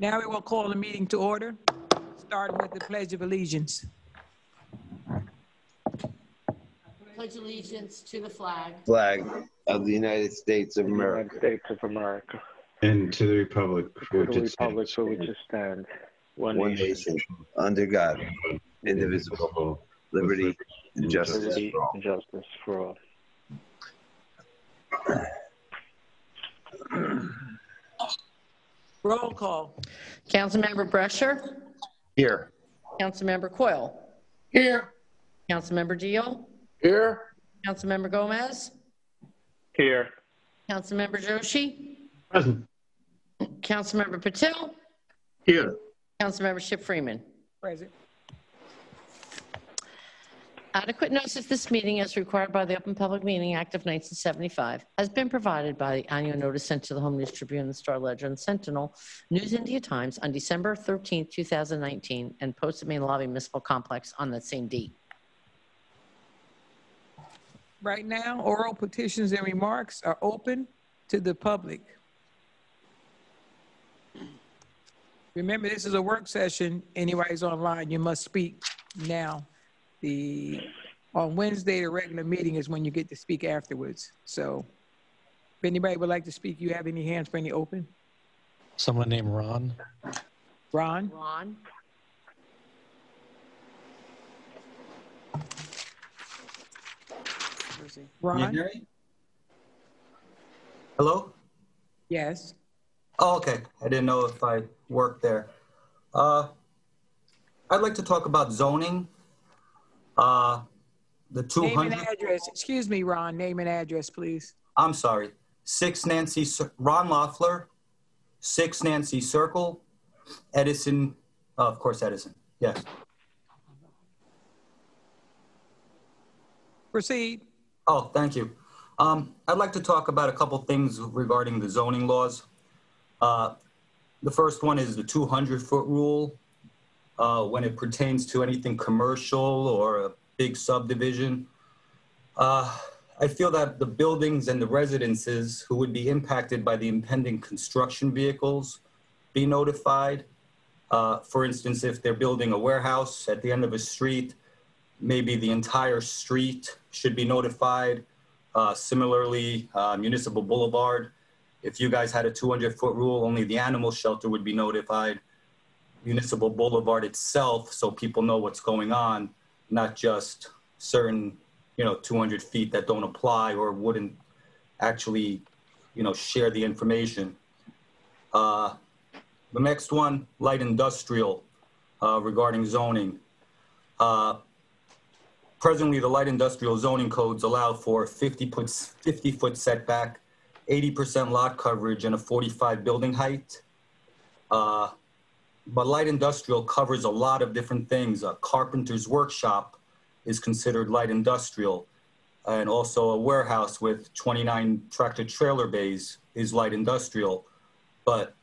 Now we will call the meeting to order, starting with the Pledge of Allegiance. Pledge allegiance to the flag of the United States of America. And to the republic for which it stands, one nation, under God, indivisible, liberty and justice for all. Roll call. Councilmember Brescher. Here. Councilmember Coyle. Here. Councilmember Deal. Here. Councilmember Gomez. Here. Councilmember Joshi. Present. Councilmember Patel. Here. Councilmember Freeman. Present. Adequate notice of this meeting, as required by the Open Public Meeting Act of 1975, has been provided by the annual notice sent to the Home News Tribune, the Star Ledger, and Sentinel News India Times on December 13, 2019, and posted in the lobby municipal complex on that same date. Right now, oral petitions and remarks are open to the public. Remember, this is a work session. Anybody's online, you must speak now. On Wednesday, the regular meeting is when you get to speak afterwards. So if anybody would like to speak, you have any hands for any open? Someone named Ron. Ron? Ron. Ron? Can you hear me? Hello? Yes. Oh, okay. I didn't know if I worked there. I'd like to talk about zoning. The 200. Name and address. Excuse me, Ron. Name and address, please. I'm sorry. 6 Nancy, Ron Loeffler, 6 Nancy Circle, Edison. Of course, Edison. Yes. Proceed. Oh, thank you. I'd like to talk about a couple things regarding the zoning laws. The first one is the 200-foot rule when it pertains to anything commercial or a big subdivision. I feel that the buildings and the residences who would be impacted by the impending construction vehicles be notified. For instance, if they're building a warehouse at the end of a street, maybe the entire street should be notified. Similarly, Municipal Boulevard, if you guys had a 200-foot rule, only the animal shelter would be notified. Municipal Boulevard itself, so people know what's going on, not just certain, 200 feet that don't apply or wouldn't actually, share the information. The next one, light industrial, regarding zoning. Presently, the light industrial zoning codes allow for 50-foot setback, 80% lot coverage, and a 45 building height. But light industrial covers a lot of different things. A carpenter's workshop is considered light industrial. And also a warehouse with 29 tractor trailer bays is light industrial. But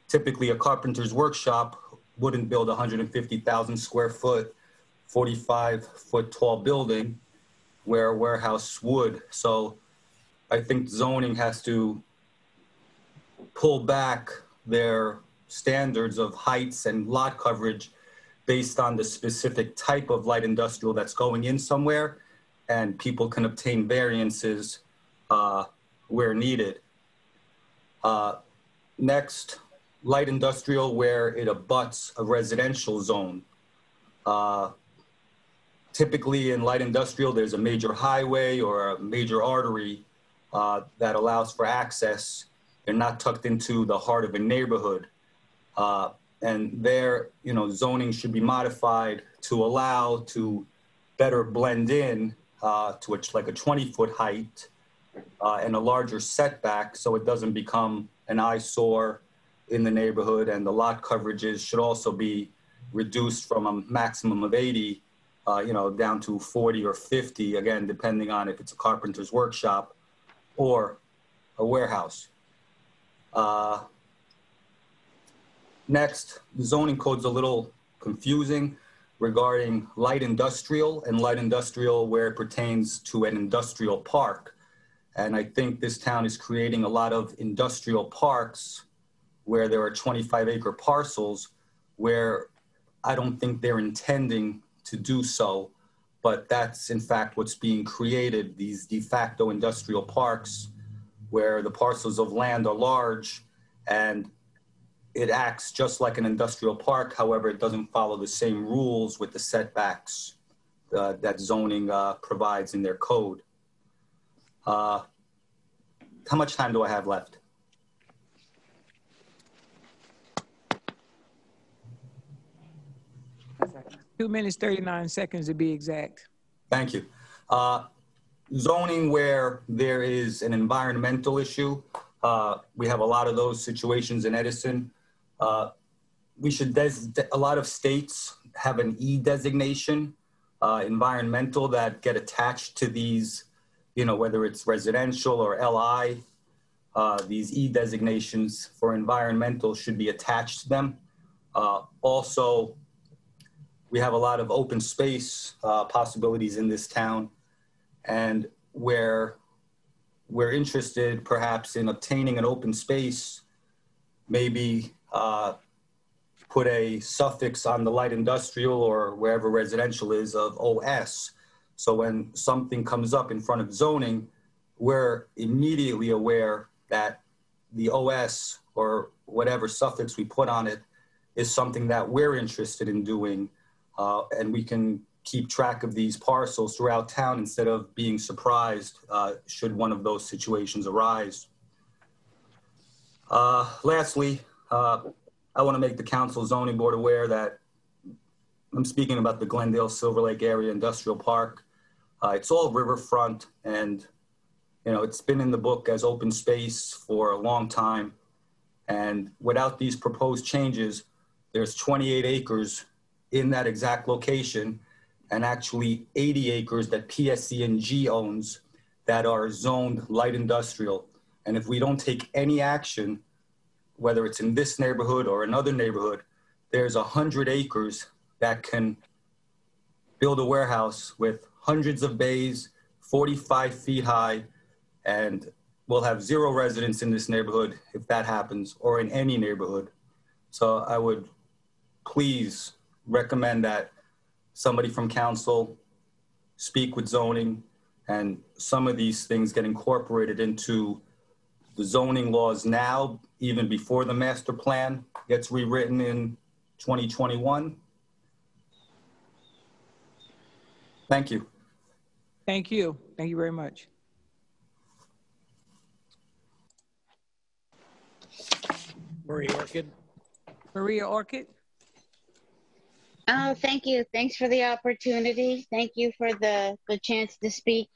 typically a carpenter's workshop wouldn't build a 150,000 square foot, 45-foot tall building where a warehouse would. So I think zoning has to pull back their standards of heights and lot coverage based on the specific type of light industrial that's going in somewhere, and people can obtain variances where needed. Next, light industrial where it abuts a residential zone. Typically in light industrial, there's a major highway or a major artery that allows for access. They're not tucked into the heart of a neighborhood. And there, zoning should be modified to allow to better blend in to like a 20-foot height and a larger setback, so it doesn't become an eyesore in the neighborhood. And the lot coverages should also be reduced from a maximum of 80, down to 40 or 50, again, depending on if it's a carpenter's workshop or a warehouse. Next, the zoning code's a little confusing regarding light industrial and light industrial where it pertains to an industrial park. And I think this town is creating a lot of industrial parks where there are 25-acre parcels where I don't think they're intending to do so, but that's in fact what's being created, these de facto industrial parks where the parcels of land are large and it acts just like an industrial park. However, it doesn't follow the same rules with the setbacks that zoning provides in their code. How much time do I have left? Okay. 2 minutes, 39 seconds to be exact. Thank you. Zoning where there is an environmental issue. We have a lot of those situations in Edison. We should, a lot of states have an E designation, environmental, that get attached to these, you know, whether it's residential or LI, these E designations for environmental should be attached to them. Also, we have a lot of open space possibilities in this town, and where we're interested perhaps in obtaining an open space, maybe put a suffix on the light industrial or wherever residential is of OS. So when something comes up in front of zoning, we're immediately aware that the OS or whatever suffix we put on it is something that we're interested in doing. And we can keep track of these parcels throughout town instead of being surprised should one of those situations arise. Lastly, I want to make the council zoning board aware that I'm speaking about the Glendale Silverlake area industrial park. It's all riverfront, and you know, it's been in the book as open space for a long time. And without these proposed changes, there's 28 acres in that exact location, and actually 80 acres that PSC&G owns that are zoned light industrial. And if we don't take any action, whether it's in this neighborhood or another neighborhood, there's 100 acres that can build a warehouse with hundreds of bays, 45 feet high, and we'll have 0 residents in this neighborhood if that happens, or in any neighborhood. So I would please recommend that somebody from council speak with zoning, and some of these things get incorporated into the zoning laws now, even before the master plan gets rewritten in 2021. Thank you. Thank you. Thank you very much. Maria Orchid. Maria Orchid. Oh, thank you. Thanks for the opportunity. Thank you for the chance to speak.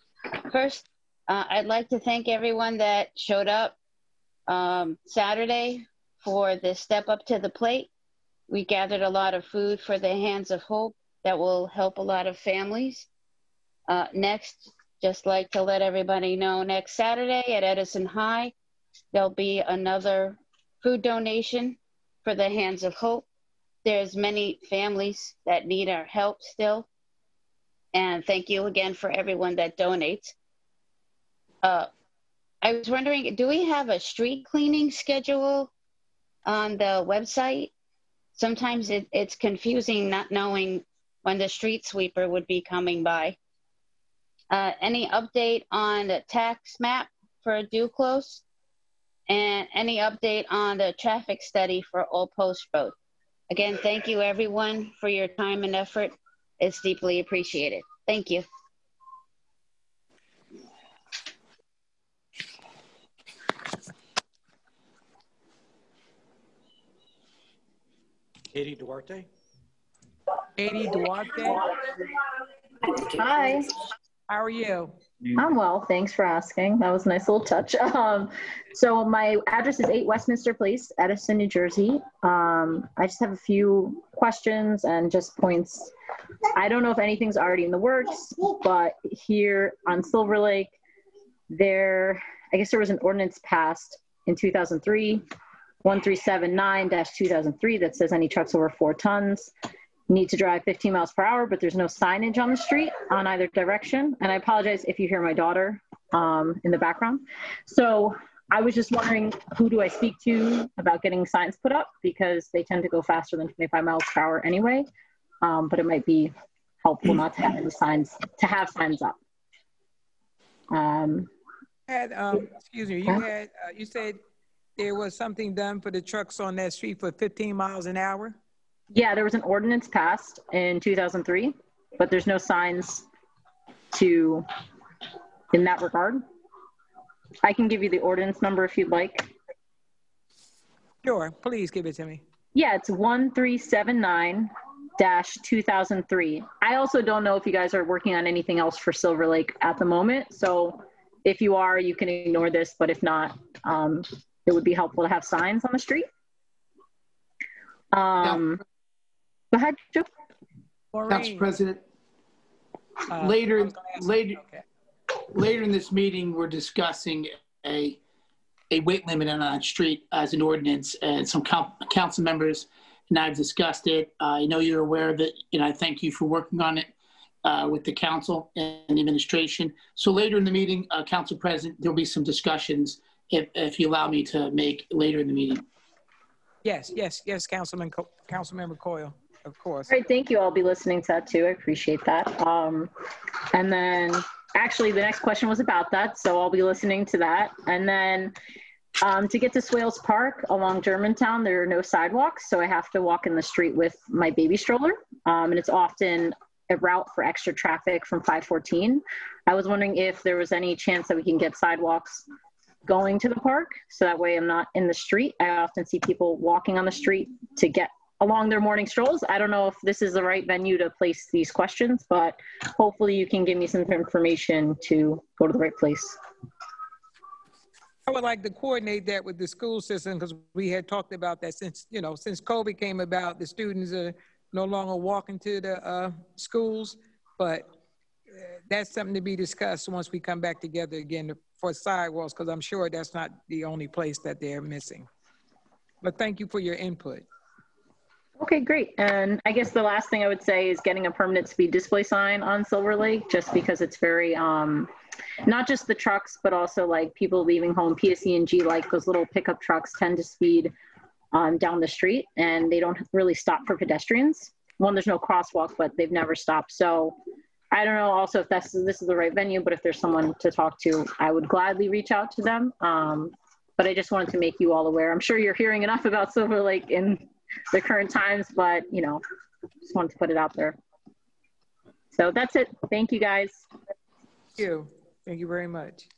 First, I'd like to thank everyone that showed up Saturday for the Step Up to the Plate. We gathered a lot of food for the Hands of Hope that will help a lot of families. Next, just like to let everybody know, next Saturday at Edison High, there'll be another food donation for the Hands of Hope. There's many families that need our help still. And thank you again for everyone that donates. I was wondering, do we have a street cleaning schedule on the website? Sometimes it's confusing not knowing when the street sweeper would be coming by. Any update on the tax map for Duclos? And any update on the traffic study for Old Post Road? Again, thank you everyone for your time and effort. It's deeply appreciated. Thank you. Katie Duarte. Katie Duarte. Hi, How are you? I'm well. Thanks for asking. That was a nice little touch. So my address is 8 Westminster Place, Edison, New Jersey. I just have a few questions and just points. I don't know if anything's already in the works, but here on Silverlake, I guess there was an ordinance passed in 2003, 1379-2003, that says any trucks over 4 tons need to drive 15 miles per hour, but there's no signage on the street on either direction. And I apologize if you hear my daughter in the background. So I was just wondering, who do I speak to about getting signs put up? Because they tend to go faster than 25 miles per hour anyway. But it might be helpful not to have any signs, to have signs up. Excuse me, you said there was something done for the trucks on that street for 15 miles an hour? Yeah, there was an ordinance passed in 2003, but there's no signs in that regard. I can give you the ordinance number if you'd like. Sure, please give it to me. Yeah, it's 1379-2003. I also don't know if you guys are working on anything else for Silverlake at the moment. So if you are, you can ignore this, but if not, it would be helpful to have signs on the street. Go ahead, Joe. Council President, later in this meeting, we're discussing a weight limit on that street as an ordinance, and some council members and I've discussed it. I know you're aware of it, and I thank you for working on it with the council and the administration. So later in the meeting, Council President, there'll be some discussions if you allow me to make later in the meeting. Yes, Councilmember Coyle, of course. All right, thank you. I'll be listening to that too. I appreciate that. And then actually the next question was about that, so I'll be listening to that. And then to get to Swales Park along Germantown, there are no sidewalks, so I have to walk in the street with my baby stroller. And it's often a route for extra traffic from 514. I was wondering if there was any chance that we can get sidewalks going to the park, so that way I'm not in the street. I often see people walking on the street to get along their morning strolls. I don't know if this is the right venue to place these questions, but hopefully you can give me some information to go to the right place. I would like to coordinate that with the school system, because we had talked about that since COVID came about, the students are no longer walking to the schools, but that's something to be discussed once we come back together again for sidewalks, because I'm sure that's not the only place that they're missing. But thank you for your input. Okay, great. And I guess the last thing I would say is getting a permanent speed display sign on Silverlake, just because it's very, not just the trucks, but also like people leaving home, PSE&G, like those little pickup trucks tend to speed down the street, and they don't really stop for pedestrians. One, there's no crosswalk, but they've never stopped. So I don't know also if this is the right venue, but if there's someone to talk to, I would gladly reach out to them. But I just wanted to make you all aware. I'm sure you're hearing enough about Silverlake in the current times, but just wanted to put it out there. So that's it. Thank you, guys. Thank you. Thank you very much.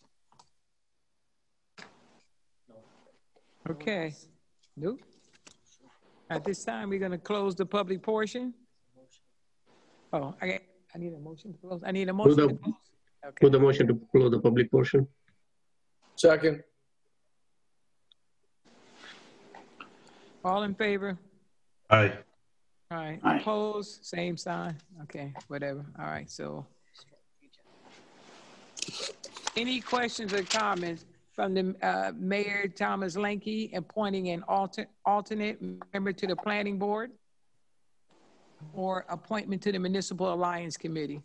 Okay. Nope. At this time, we're going to close the public portion. Oh, I need a motion to close. I need a motion to close. Okay. Put the motion to close the public portion. Second. All in favor? Aye. All right. Aye. Opposed? Same sign. Okay, whatever. All right, so. Any questions or comments from the Mayor Thomas Lanke appointing an alternate member to the Planning Board or appointment to the Municipal Alliance Committee?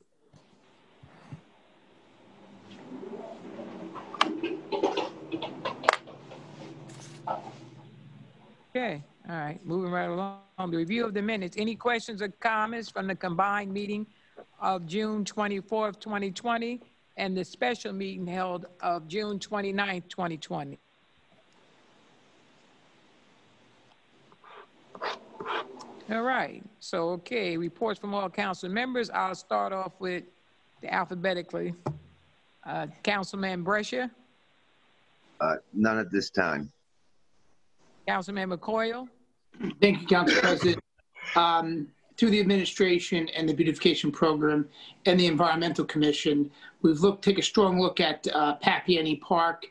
Okay, all right, moving right along. The review of the minutes. Any questions or comments from the combined meeting of June 24th, 2020 and the special meeting held of June 29th, 2020? All right, so okay, reports from all council members. I'll start off with the alphabetically. Councilman Brescia. None at this time. Councilmember Coyle. Thank you, Council President. Through the administration and the beautification program and the environmental commission, we've take a strong look at Papiani Park.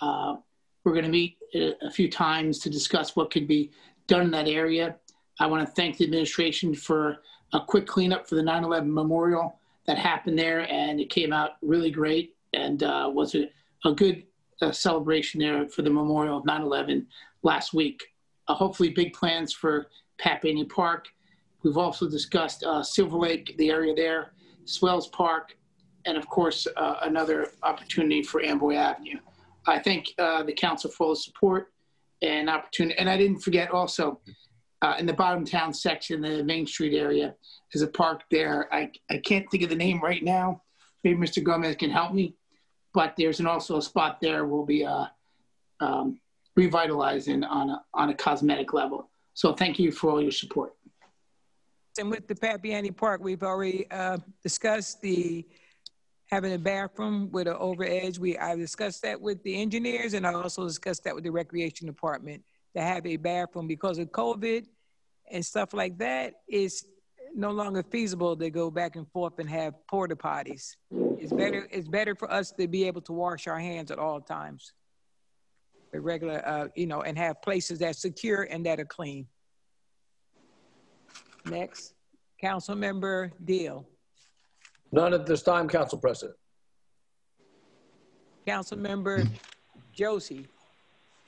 We're going to meet a few times to discuss what could be done in that area. I want to thank the administration for a quick cleanup for the 9/11 memorial that happened there, and it came out really great and was a good celebration there for the memorial of 9/11 last week. Hopefully big plans for Papiani Park. We've also discussed Silverlake, the area there, Swales Park, and of course, another opportunity for Amboy Avenue. I thank the council for all the support and opportunity. And I didn't forget also, in the bottom town section, the Main Street area, there's a park there. I can't think of the name right now. Maybe Mr. Gomez can help me. But there's also a spot there we'll be revitalizing on a cosmetic level. So thank you for all your support. And with the Papiani Park, we've already discussed having a bathroom with an over edge. I discussed that with the engineers, and I also discussed that with the recreation department, to have a bathroom because of COVID and stuff like that. It's no longer feasible to go back and forth and have porta potties. It's better for us to be able to wash our hands at all times. The regular, and have places that's secure and that are clean. Next, Councilmember Deal. None at this time, Council President. Councilmember Josie.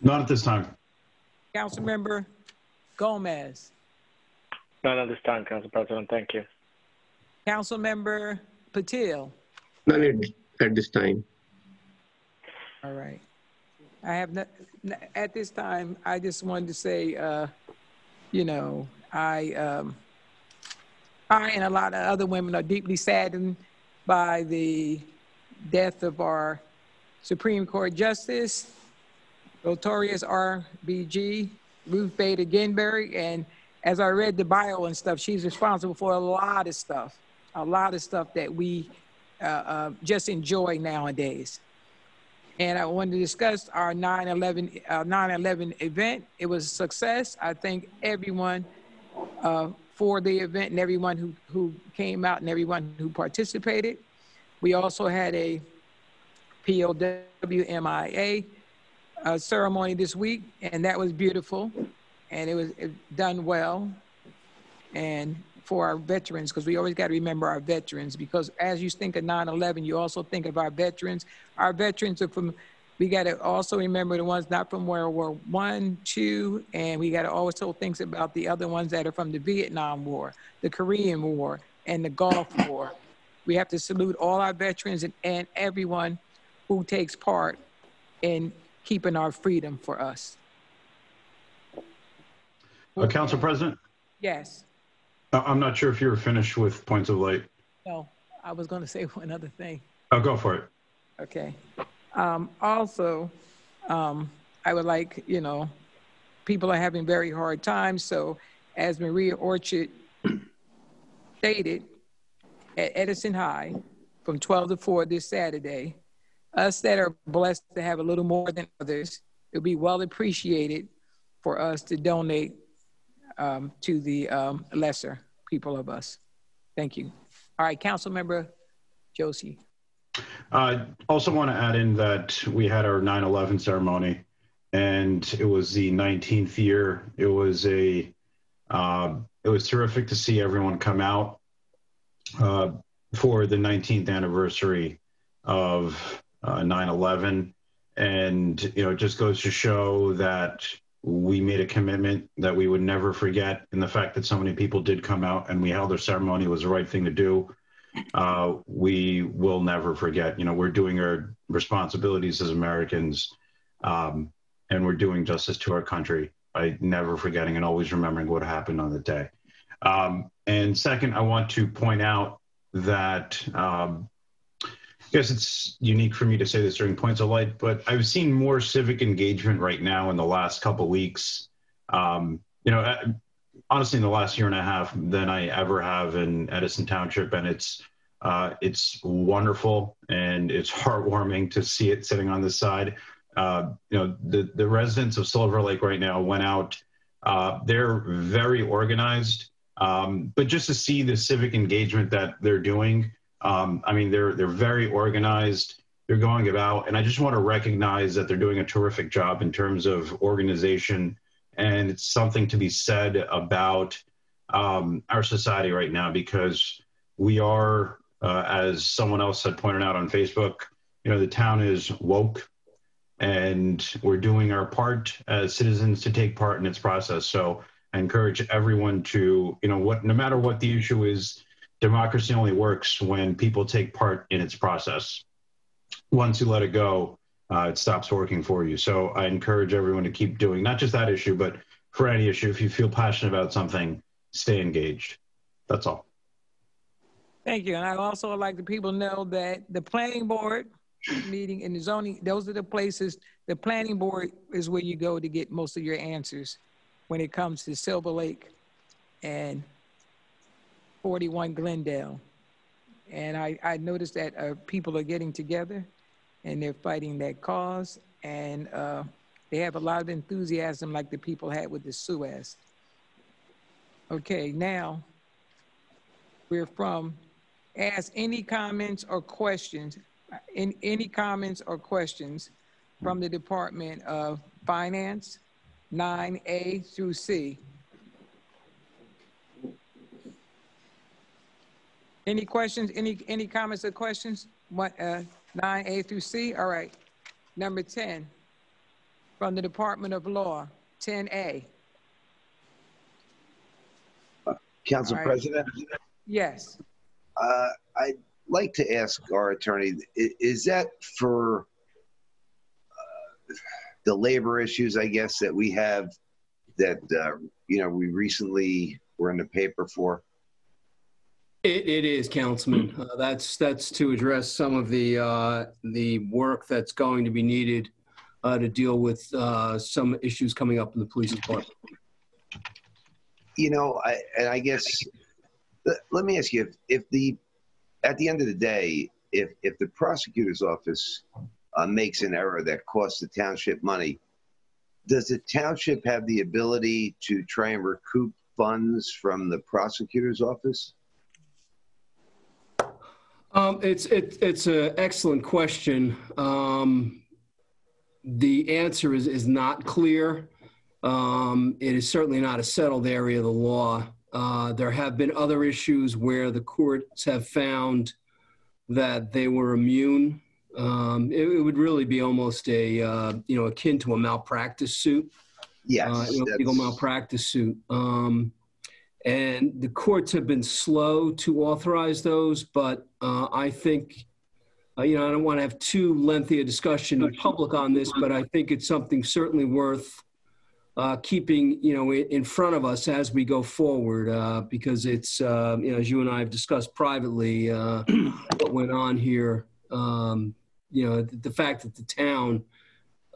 Not at this time. Councilmember Gomez. None at this time, Council President. Thank you. Councilmember Patil. None at this time. All right. I have not, at this time, I just wanted to say, I and a lot of other women are deeply saddened by the death of our Supreme Court Justice, notorious RBG, Ruth Bader Ginsburg. And as I read the bio and stuff, she's responsible for a lot of stuff that we just enjoy nowadays. And I wanted to discuss our 9/11 event. It was a success. I thank everyone for the event and everyone who came out and everyone who participated. We also had a POW-MIA ceremony this week, and that was beautiful, and it was done well. And for our veterans, because we always got to remember our veterans, because as you think of 9/11, you also think of our veterans. Our veterans are from, we got to also remember the ones not from World War I, II, and we got to also think about the other ones that are from the Vietnam War, the Korean War, and the Gulf War. We have to salute all our veterans and everyone who takes part in keeping our freedom for us. Council President? Yes. I'm not sure if you were finished with points of light. No, I was going to say one other thing. Oh, go for it. Okay. Also, I would like, people are having very hard times. So as Maria Orchard stated, at Edison High from 12 to 4 this Saturday, us that are blessed to have a little more than others, it would be well appreciated for us to donate to the lesser people of us. Thank you. All right, Councilmember Josie. I also want to add in that we had our 9/11 ceremony, and it was the 19th year. It was terrific to see everyone come out for the 19th anniversary of 9/11, and it just goes to show that we made a commitment that we would never forget, and the fact that so many people did come out and we held our ceremony was the right thing to do. We will never forget. We're doing our responsibilities as Americans, and we're doing justice to our country by never forgetting and always remembering what happened on the day. And second, I want to point out that I guess it's unique for me to say this during Points of Light, but I've seen more civic engagement right now in the last couple of weeks, honestly, in the last year and a half than I ever have in Edison Township. And it's wonderful and it's heartwarming to see it sitting on this side. The residents of Silverlake right now went out. They're very organized, but just to see the civic engagement that they're doing, they're very organized. They're going about, and I just want to recognize that they're doing a terrific job in terms of organization. And it's something to be said about our society right now, because we are, as someone else had pointed out on Facebook, the town is woke, and we're doing our part as citizens to take part in its process. So I encourage everyone to, no matter what the issue is, democracy only works when people take part in its process. Once you let it go, it stops working for you. So I encourage everyone to keep doing, not just that issue, but for any issue, if you feel passionate about something, stay engaged. That's all. Thank you. And I also like the people know that the planning board meeting and the zoning, those are the places, the planning board is where you go to get most of your answers when it comes to Silverlake and 41 Glendale. And I noticed that people are getting together and they're fighting that cause. And they have a lot of enthusiasm like the people had with the Suez. Okay, now we're from ask any comments or questions, any comments or questions from the Department of Finance, 9A through C. Any questions, any comments or questions? What, 9A through C? All right. Number 10, from the Department of Law, 10A. Council All right. President, Yes. I'd like to ask our attorney, is that for the labor issues, I guess, that we have that, we recently were in the paper for? It is, Councilman. That's to address some of the work that's going to be needed to deal with some issues coming up in the police department. I guess, let me ask you, if at the end of the day, if the prosecutor's office makes an error that costs the township money, does the township have the ability to try and recoup funds from the prosecutor's office? It's an excellent question. The answer is not clear. It is certainly not a settled area of the law. There have been other issues where the courts have found that they were immune. It would really be almost akin to a malpractice suit. Yes, legal malpractice suit. And the courts have been slow to authorize those, but I think, I don't want to have too lengthy a discussion in public on this, but I think it's something certainly worth keeping, in front of us as we go forward, because it's, as you and I have discussed privately, what went on here, the fact that the town,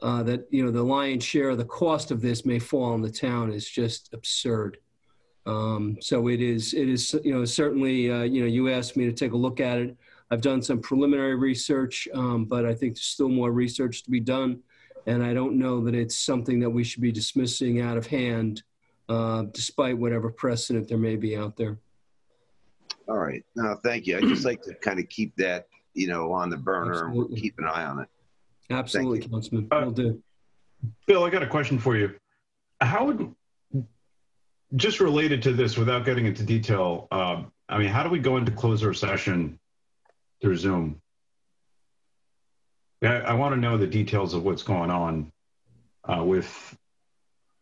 the lion's share of the cost of this may fall on the town is just absurd. So it is, certainly, you asked me to take a look at it. I've done some preliminary research, but I think there's still more research to be done. And I don't know that it's something that we should be dismissing out of hand, despite whatever precedent there may be out there. All right. No, thank you. I just like to kind of keep that, on the burner. Absolutely. And we'll keep an eye on it. Absolutely, Councilman. Will do. Bill, I got a question for you. How would, just related to this without getting into detail, how do we go into closed session through Zoom? I want to know the details of what's going on with,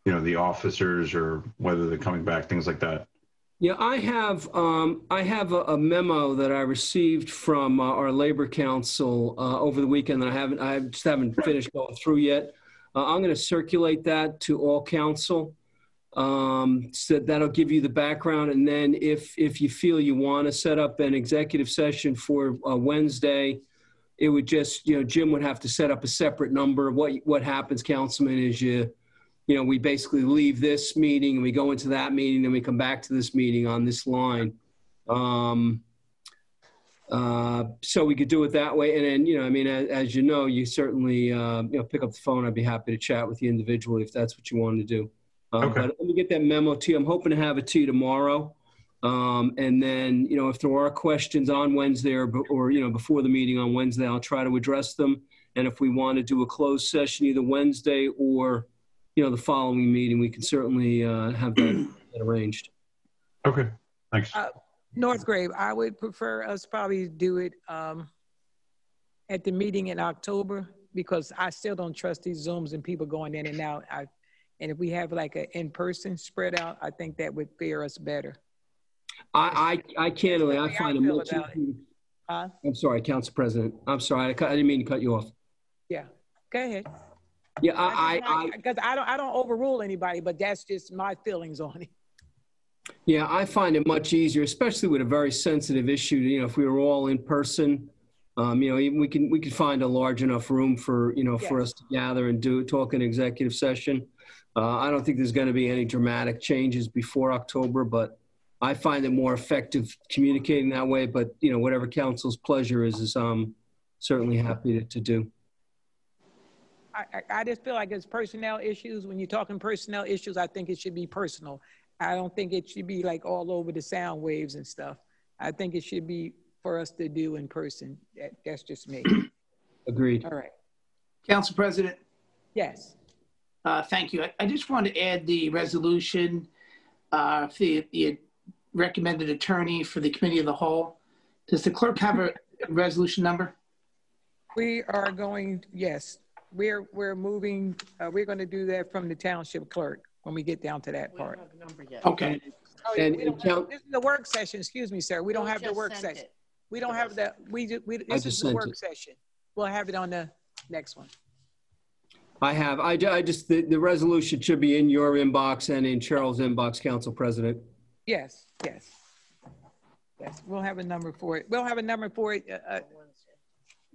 the officers or whether they're coming back, things like that. Yeah, I have a memo that I received from our Labor Council over the weekend that I just haven't finished going through yet. I'm going to circulate that to all council. So that'll give you the background, and then if you feel you want to set up an executive session for Wednesday, it would just, Jim would have to set up a separate number. What happens, Councilman, is we basically leave this meeting and we go into that meeting, and we come back to this meeting on this line. So we could do it that way. And then, as you certainly, pick up the phone. I'd be happy to chat with you individually if that's what you want to do. Okay. But let me get that memo to you. I'm hoping to have it to you tomorrow. And then, if there are questions on Wednesday or before the meeting on Wednesday, I'll try to address them. And if we want to do a closed session either Wednesday or, the following meeting, we can certainly have that arranged. Okay, thanks. Northgrave, I would prefer us probably do it at the meeting in October, because I still don't trust these Zooms and people going in and out. And if we have like an in-person spread out, I think that would fare us better. I candidly, I find it much. I'm sorry, Council President. I'm sorry, I didn't mean to cut you off. Yeah, Go ahead. Yeah, because I don't overrule anybody, but that's just my feelings on it. Yeah, I find it much easier, especially with a very sensitive issue. You know, if we were all in person, you know, we could find a large enough room for, you know, for us to gather and talk in executive session. I don't think there's going to be any dramatic changes before October, but I find it more effective communicating that way. But, you know, whatever council's pleasure is certainly happy to do. I just feel like it's personnel issues. When you're talking personnel issues, I think it should be personal. I don't think it should be like all over the sound waves and stuff. I think it should be for us to do in person. That's just me. Agreed. All right. Council President. Yes. Thank you. I just want to add the resolution for the recommended attorney for the committee of the whole. Does the clerk have a resolution number? We are going, yes. We're moving, we're going to do that from the township clerk when we get down to that part. We don't have a number yet. Okay. Oh, yeah, this is the work session, excuse me, sir. We don't have the work session. We don't have that. This is the work session. We'll have it on the next one. I just, the resolution should be in your inbox and in Cheryl's inbox, Council President. Yes, yes. Yes, we'll have a number for it. We'll have a number for it.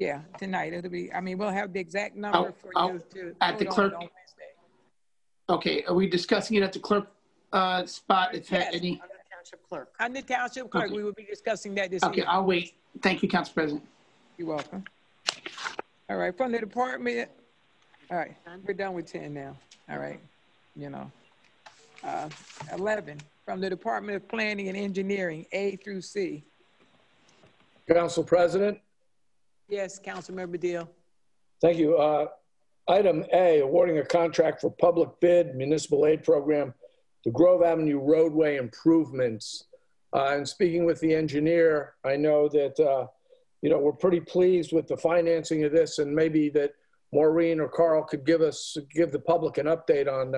Yeah, tonight. It'll be, I mean, we'll have the exact number for you to at the clerk. On Wednesday. Okay, are we discussing it at the clerk spot? If yes, any. On the township clerk. On the township clerk, we will be discussing that this evening. Okay, I'll wait. Thank you, Council President. You're welcome. All right, from the department. All right, we're done with 10 now. All right, you know. 11, from the Department of Planning and Engineering, A through C. Council President. Yes, Councilmember Deal. Thank you. Item A, awarding a contract for public bid municipal aid program to Grove Avenue roadway improvements. And speaking with the engineer, I know that, you know, we're pretty pleased with the financing of this, and maybe that Maureen or Carl could give the public an update on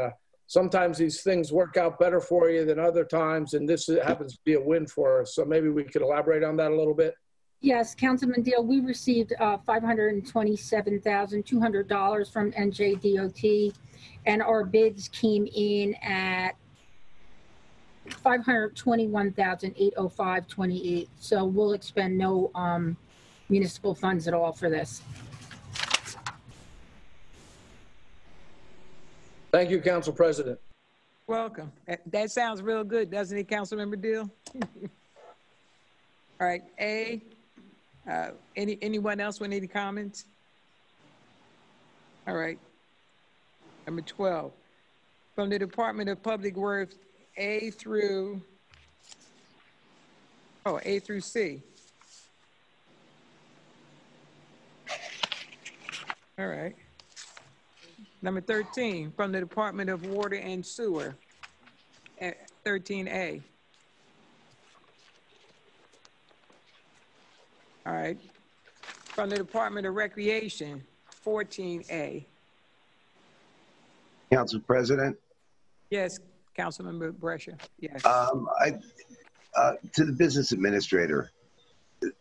sometimes these things work out better for you than other times, and this happens to be a win for us. So maybe we could elaborate on that a little bit. Yes, Councilman Deal, we received $527,200 from NJDOT, and our bids came in at $521,805.28. So we'll expend no municipal funds at all for this. Thank you, Council President. Welcome. That sounds real good, doesn't it, Councilmember Deal? All right, A. Anyone else with any comments? All right. Number 12, from the Department of Public Works, A through C. All right. Number 13, from the Department of Water and Sewer, 13A. All right. From the Department of Recreation, 14A. Council President? Yes, Councilmember Brescia. Yes. To the business administrator,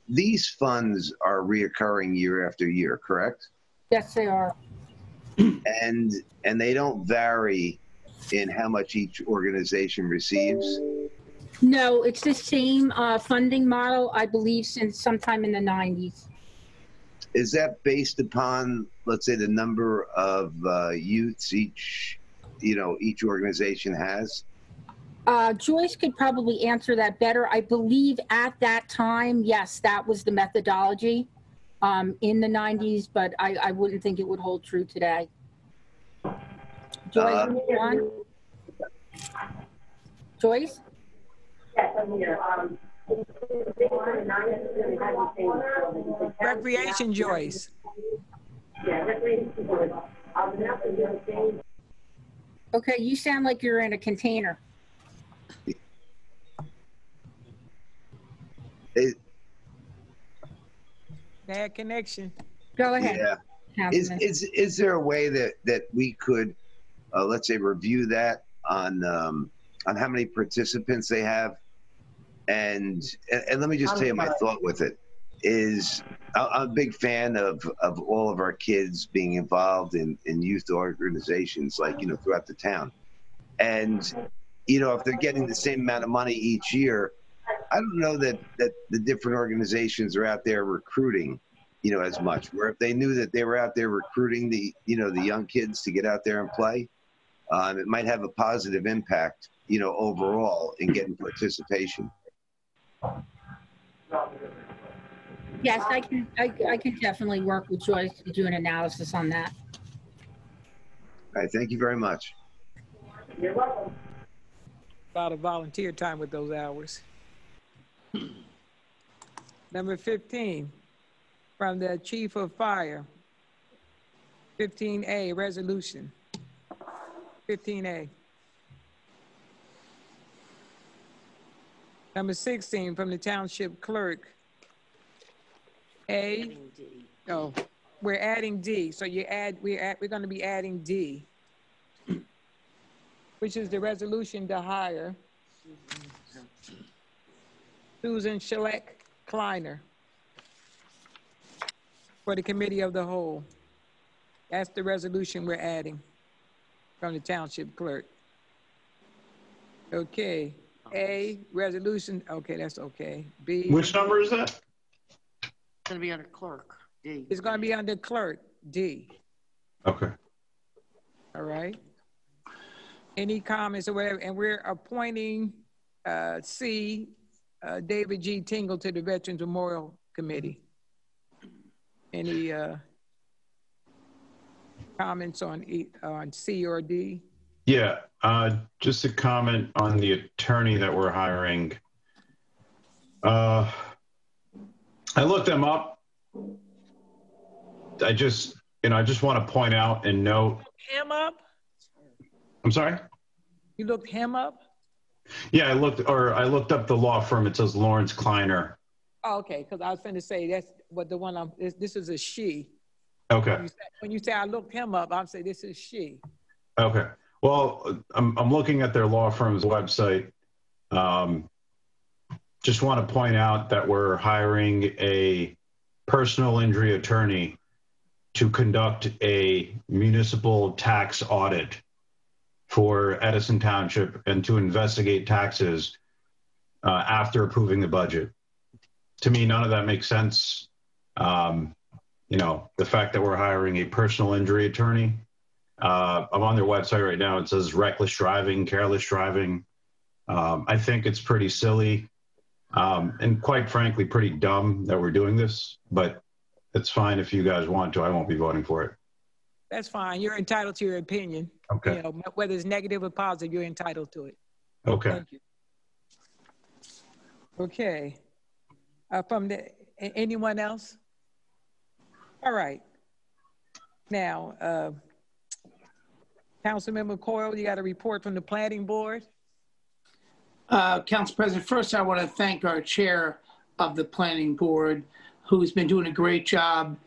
these funds are reoccurring year after year, correct? Yes, they are. And they don't vary in how much each organization receives? No, it's the same funding model, I believe, since sometime in the 90s. Is that based upon, let's say, the number of youths each organization has? Joyce could probably answer that better. I believe at that time, yes, that was the methodology in the 90s, but I wouldn't think it would hold true today. Joyce, Joyce? Yes, I'm here. Recreation, Joyce. Yeah, recreation. Okay, you sound like you're in a container. Bad connection. Go ahead. Yeah. Is there a way that we could, let's say, review that on how many participants they have? And let me just tell you my thought with it. is I'm a big fan of all of our kids being involved in youth organizations, like, you know, throughout the town. And, you know, if they're getting the same amount of money each year, I don't know that the different organizations are out there recruiting, you know, as much. Where if they knew that they were out there recruiting the, you know, the young kids to get out there and play, it might have a positive impact, you know, overall in getting participation. Yes, I can definitely work with Joyce to do an analysis on that. All right, thank you very much. You're welcome. A lot of volunteer time with those hours. Number 15, from the Chief of Fire. 15A, resolution. 15A. Number 16, from the Township Clerk. A. Oh, we're adding D. So we're going to be adding D, which is the resolution to hire Susan Schleck Kleiner for the Committee of the Whole. That's the resolution we're adding from the Township Clerk. Okay. A, resolution. Okay, that's okay. B. Which number is that? It's going to be under clerk, D. It's going to be under clerk, D. Okay. All right. Any comments or whatever? And we're appointing C, David G. Tingle to the Veterans Memorial Committee. Any comments on C or D? Yeah, just a comment on the attorney that we're hiring. I looked them up. I just want to point out and note. Him up? I'm sorry? You looked him up? Yeah, I looked up the law firm. It says Lawrence Kleiner. Oh, okay, because I was going to say that's what the one this is a she. Okay. When you say I looked him up, I'm saying this is she. Okay. Well, I'm looking at their law firm's website. Just want to point out that we're hiring a personal injury attorney to conduct a municipal tax audit for Edison Township and to investigate taxes after approving the budget. To me, none of that makes sense. You know, the fact that we're hiring a personal injury attorney. I'm on their website right now. It says reckless driving, careless driving. I think it's pretty silly and quite frankly, pretty dumb that we're doing this, but it's fine if you guys want to. I won't be voting for it. That's fine. You're entitled to your opinion. Okay. You know, whether it's negative or positive, you're entitled to it. Okay. Thank you. Okay. Anyone else? All right. Now, Councilmember Coyle, you got a report from the Planning Board? Council President, first I want to thank our chair of the Planning Board, who's been doing a great job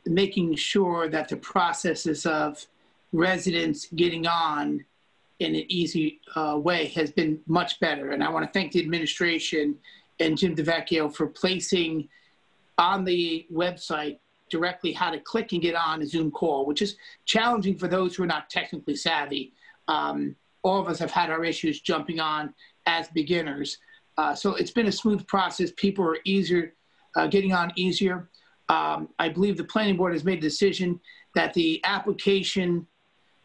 making sure that the processes of residents getting on in an easy way has been much better. And I want to thank the administration and Jim DeVecchio for placing on the website directly how to click and get on a Zoom call, which is challenging for those who are not technically savvy. All of us have had our issues jumping on as beginners. So it's been a smooth process. People are getting on easier. I believe the Planning Board has made a decision that the application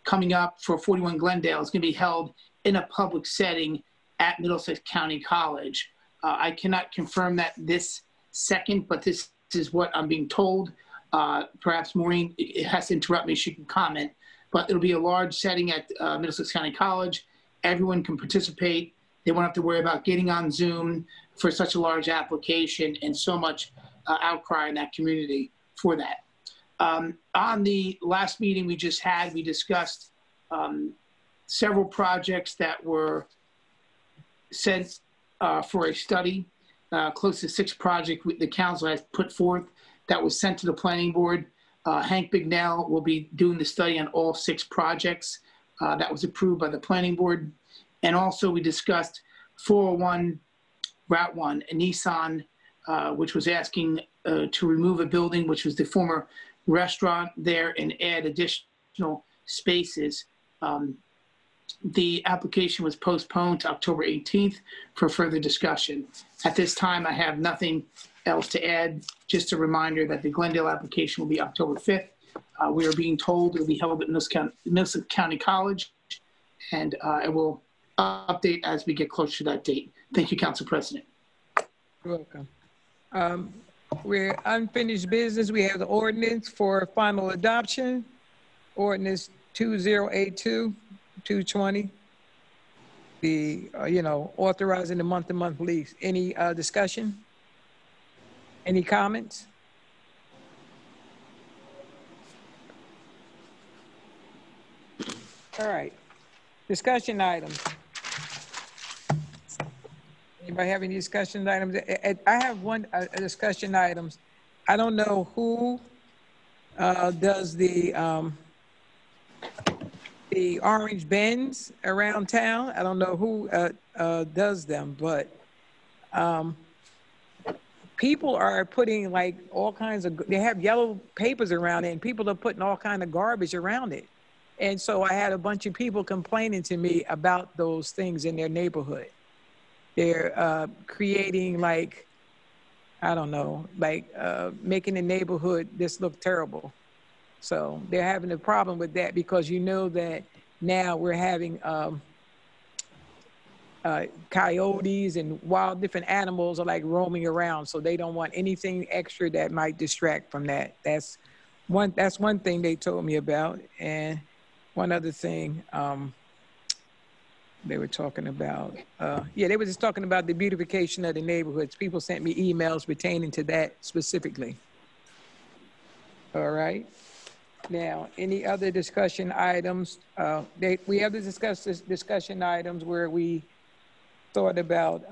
coming up for 41 Glendale is going to be held in a public setting at Middlesex County College. I cannot confirm that this second, but this is what I'm being told. Perhaps Maureen has to interrupt me. She can comment. But it'll be a large setting at Middlesex County College. Everyone can participate. They won't have to worry about getting on Zoom for such a large application and so much outcry in that community for that. On the last meeting we just had, we discussed several projects that were sent for a study. Close to 6 projects the council has put forth that was sent to the Planning Board. Hank Bignell will be doing the study on all 6 projects that was approved by the Planning Board. And also we discussed 401 Route 1, a Nissan, which was asking to remove a building, which was the former restaurant there, and add additional spaces. The application was postponed to October 18th for further discussion. At this time, I have nothing else to add. Just a reminder that the Glendale application will be October 5th. We are being told it will be held at Milson County College, and I will update as we get closer to that date. Thank you, Council President. You're welcome. We're unfinished business. We have the ordinance for final adoption. Ordinance 2082-220. The, authorizing the month-to-month lease. Any discussion? Any comments? All right. Discussion items. Anybody have any discussion items? I have one discussion items. I don't know who does the orange bins around town. I don't know who does them, but people are putting like all kinds of, they have yellow papers around it, and people are putting all kind of garbage around it. And so I had a bunch of people complaining to me about those things in their neighborhood. They're creating like, I don't know, like making the neighborhood just look terrible. So they're having a problem with that because you know that now we're having coyotes and wild different animals are like roaming around. So they don't want anything extra that might distract from that. That's one thing they told me about. And one other thing they were talking about, they were just talking about the beautification of the neighborhoods. People sent me emails pertaining to that specifically. All right. Now, any other discussion items? We have to discuss this discussion items where we thought about,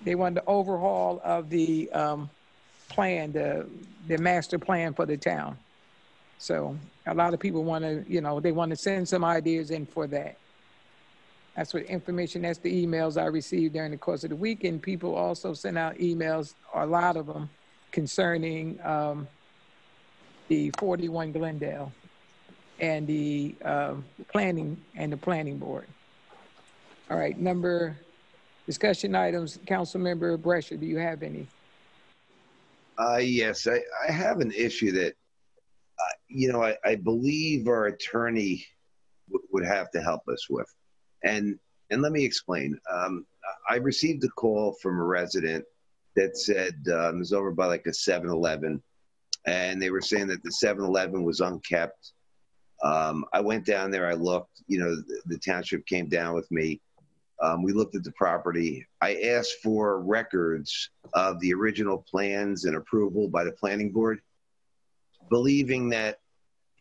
they wanted the overhaul of the plan, the master plan for the town. So a lot of people want to, they want to send some ideas in for that. That's what information, that's the emails I received during the course of the week. And people also sent out emails, a lot of them, concerning the 41 Glendale and the planning board. All right, discussion items. Councilmember Brescher, do you have any? Yes, I have an issue that, I believe our attorney would have to help us with. And let me explain. I received a call from a resident that said it was over by like a 7-Eleven, and they were saying that the 7-Eleven was unkept. I went down there, I looked, the township came down with me. We looked at the property. I asked for records of the original plans and approval by the planning board, believing that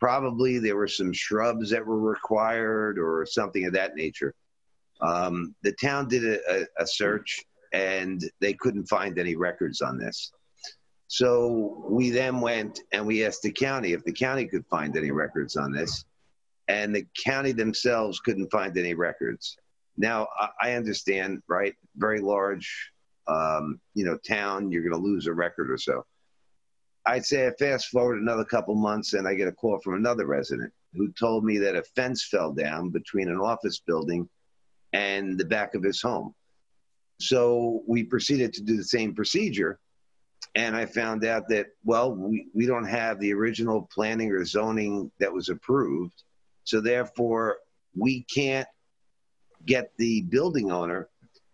probably there were some shrubs that were required or something of that nature. The town did a search and they couldn't find any records on this. So we then went and we asked the county if the county could find any records on this, and the county themselves couldn't find any records. Now, I understand, right? Very large, town, you're going to lose a record or so. I'd say I fast forward another couple months and I get a call from another resident who told me that a fence fell down between an office building and the back of his home. So we proceeded to do the same procedure. And I found out that, well, we don't have the original planning or zoning that was approved. So therefore, we can't get the building owner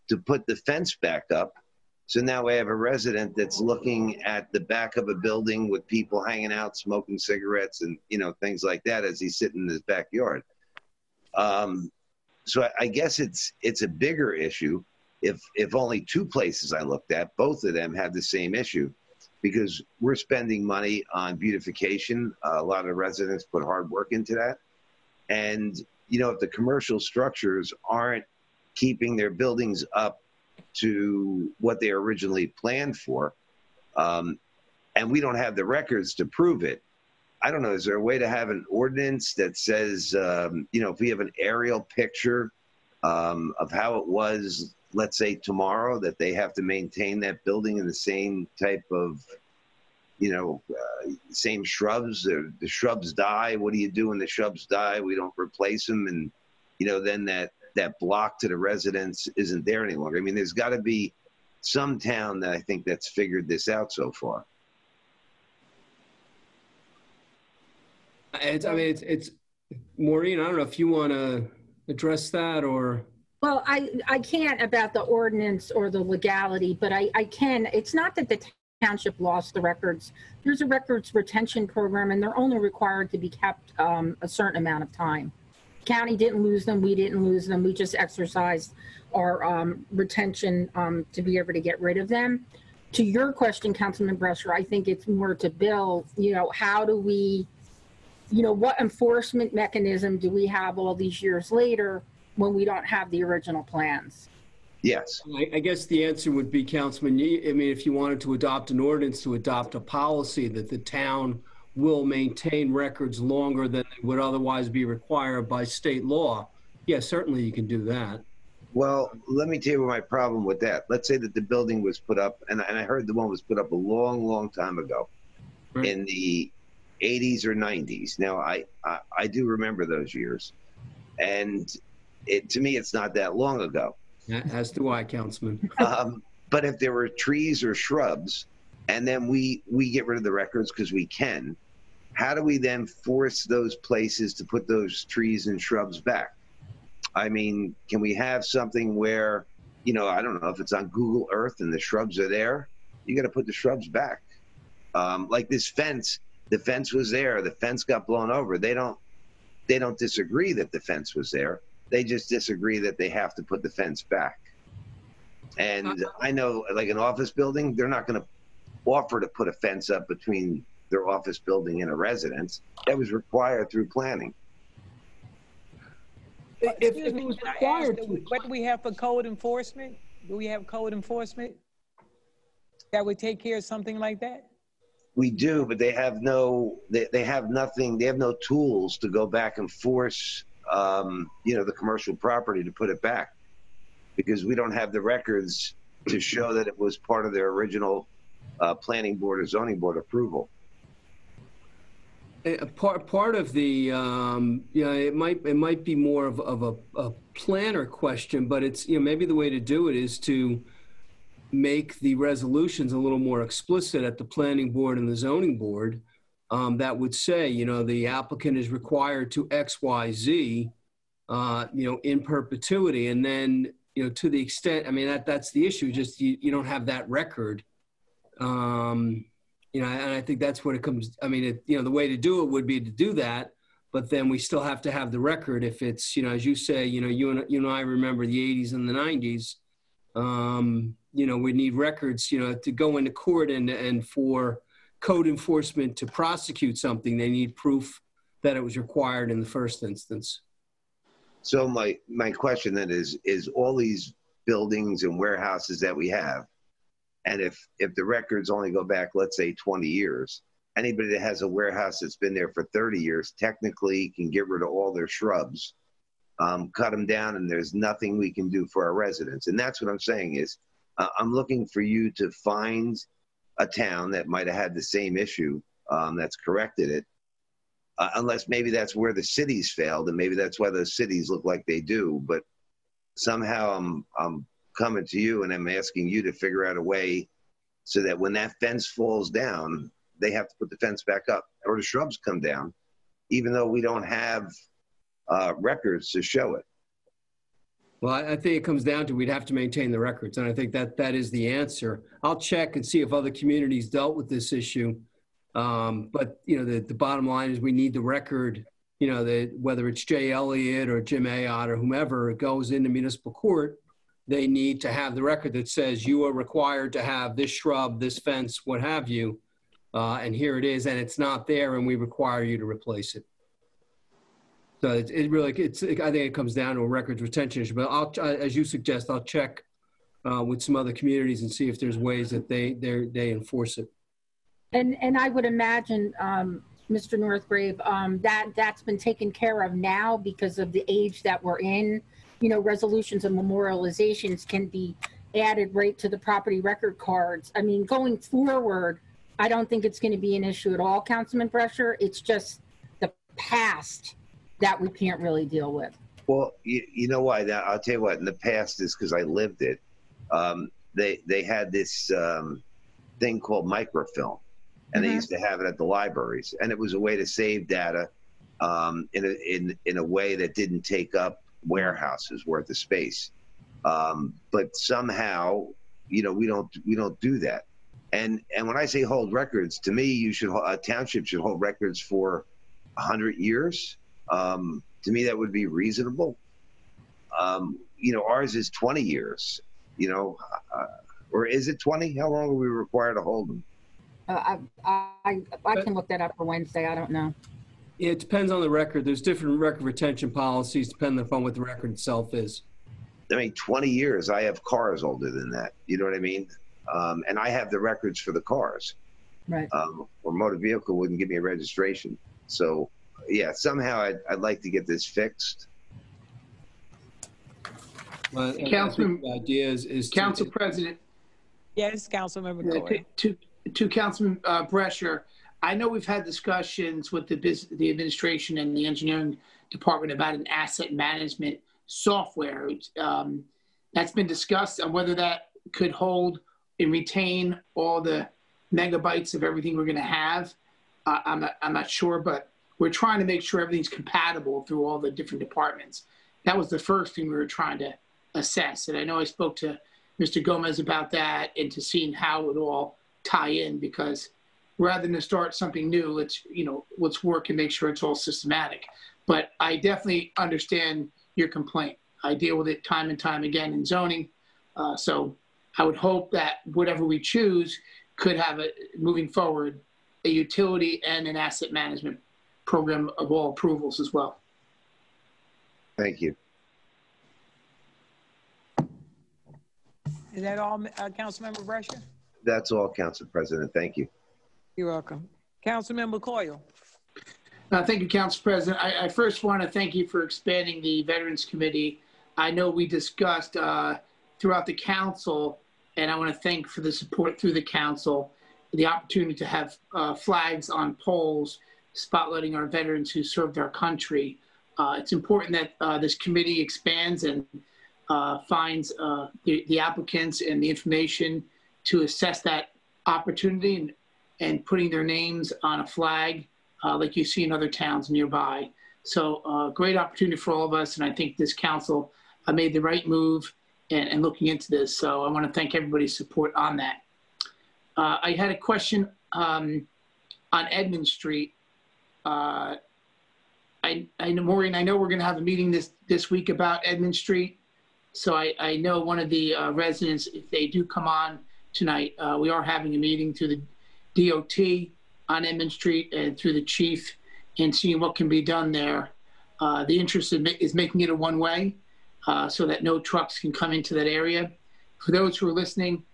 to put the fence back up. So now we have a resident that's looking at the back of a building with people hanging out, smoking cigarettes and, things like that as he's sitting in his backyard. So I guess it's a bigger issue. If only two places I looked at, both of them have the same issue, because we're spending money on beautification. A lot of residents put hard work into that. And, if the commercial structures aren't keeping their buildings up to what they originally planned for, and we don't have the records to prove it, I don't know, is there a way to have an ordinance that says, if we have an aerial picture of how it was, let's say tomorrow, that they have to maintain that building in the same type of, same shrubs. The shrubs die. What do you do when the shrubs die? We don't replace them. And, then that block to the residents isn't there any longer. I mean, there's got to be some town that I think that's figured this out so far. It's Maureen, I don't know if you want to address that or. Well, I can't about the ordinance or the legality, but I can. It's not that the township lost the records. There's a records retention program, and they're only required to be kept a certain amount of time. County didn't lose them. We didn't lose them. We just exercised our retention to be able to get rid of them. To your question, Councilman Brescher, I think it's more to Bill, how do we, what enforcement mechanism do we have all these years later when we don't have the original plans? Yes. I guess the answer would be, Councilman, if you wanted to adopt an ordinance to adopt a policy that the town will maintain records longer than they would otherwise be required by state law, yes, certainly you can do that. Well, let me tell you my problem with that. Let's say that the building was put up, and I heard the one was put up a long, long time ago, right, in the 80s or 90s. Now, I do remember those years, and to me, it's not that long ago. As do I, Councilman. But if there were trees or shrubs, and then we get rid of the records because we can, how do we then force those places to put those trees and shrubs back? I mean, can we have something where, I don't know if it's on Google Earth and the shrubs are there, you got to put the shrubs back. Like this fence, the fence was there, the fence got blown over. They don't disagree that the fence was there. They just disagree that they have to put the fence back. And I know, like an office building, they're not going to offer to put a fence up between their office building and a residence. That was required through planning. If it was required to. What do we have for code enforcement? Do we have code enforcement that would take care of something like that? We do, but they have they have nothing. They have no tools to go back and force, the commercial property to put it back, because we don't have the records to show that it was part of their original planning board or zoning board approval. Part of the, it might be more of a planner question, but it's, maybe the way to do it is to make the resolutions a little more explicit at the planning board and the zoning board. That would say, the applicant is required to X, Y, Z, in perpetuity. And then, to the extent, that's the issue, just you don't have that record. And I think that's what it comes, the way to do it would be to do that, but then we still have to have the record. If it's, as you say, you and I remember the 80s and the 90s, we need records, to go into court and for code enforcement to prosecute something, they need proof that it was required in the first instance. So my question then is all these buildings and warehouses that we have, and if the records only go back, let's say 20 years, anybody that has a warehouse that's been there for 30 years technically can get rid of all their shrubs, cut them down, and there's nothing we can do for our residents. And that's what I'm saying is, I'm looking for you to find a town that might have had the same issue that's corrected it, unless maybe that's where the cities failed, and maybe that's why those cities look like they do. But somehow I'm coming to you and I'm asking you to figure out a way so that when that fence falls down, they have to put the fence back up or the shrubs come down, even though we don't have records to show it. Well, I think it comes down to we'd have to maintain the records, and I think that is the answer. I'll check and see if other communities dealt with this issue. But, the bottom line is we need the record, whether it's Jay Elliott or Jim Ayotte or whomever goes into municipal court, they need to have the record that says you are required to have this shrub, this fence, what have you, and here it is, and it's not there, and we require you to replace it. So I think it comes down to a records retention issue. But as you suggest, I'll check with some other communities and see if there's ways that they enforce it. And I would imagine, Mr. Northgrave, that's been taken care of now because of the age that we're in. resolutions and memorializations can be added right to the property record cards. I mean, going forward, I don't think it's going to be an issue at all, Councilman Brescher. It's just the past that we can't really deal with. Well, you know why? Now, I'll tell you what. In the past, is because I lived it. They had this thing called microfilm, and they used to have it at the libraries, and it was a way to save data in a way that didn't take up warehouses worth of space. But somehow, we don't do that. And when I say hold records, to me, a township should hold records for 100 years. To me, that would be reasonable. Ours is 20 years, or is it 20? How long are we required to hold them? I can look that up for Wednesday. I don't know. It depends on the record. There's different record retention policies depending upon what the record itself is. I mean, 20 years, I have cars older than that. You know what I mean? And I have the records for the cars. Right. Or motor vehicle wouldn't give me a registration. So, yeah, somehow I'd like to get this fixed. Well, Councilman, the idea is Council President. Yes, Councilmember Coy. To Councilman Brescher, I know we've had discussions with the administration and the engineering department about an asset management software. That's been discussed on whether that could hold and retain all the megabytes of everything we're going to have. I'm not sure, but we're trying to make sure everything's compatible through all the different departments. That was the first thing we were trying to assess. And I know I spoke to Mr. Gomez about that and to seeing how it would all tie in, because rather than start something new, let's work and make sure it's all systematic. But I definitely understand your complaint. I deal with it time and time again in zoning. So I would hope that whatever we choose could have, moving forward, a utility and an asset management program of all approvals as well. Thank you. Is that all, Councilmember Brescher? That's all, Council President. Thank you. You're welcome. Councilmember Coyle. Thank you, Council President. I first want to thank you for expanding the Veterans Committee. I know we discussed throughout the council, and I want to thank for the support through the council, the opportunity to have flags on poles spotlighting our veterans who served our country. It's important that this committee expands and finds the applicants and the information to assess that opportunity and putting their names on a flag like you see in other towns nearby. So great opportunity for all of us, and I think this council made the right move and looking into this. So I want to thank everybody's support on that. I had a question on Edmund Street. Maureen, I know we're going to have a meeting this week about Edmund Street. So I know one of the residents, if they do come on tonight, we are having a meeting through the DOT on Edmund Street and through the chief and seeing what can be done there. The interest is making it a one-way so that no trucks can come into that area. For those who are listening,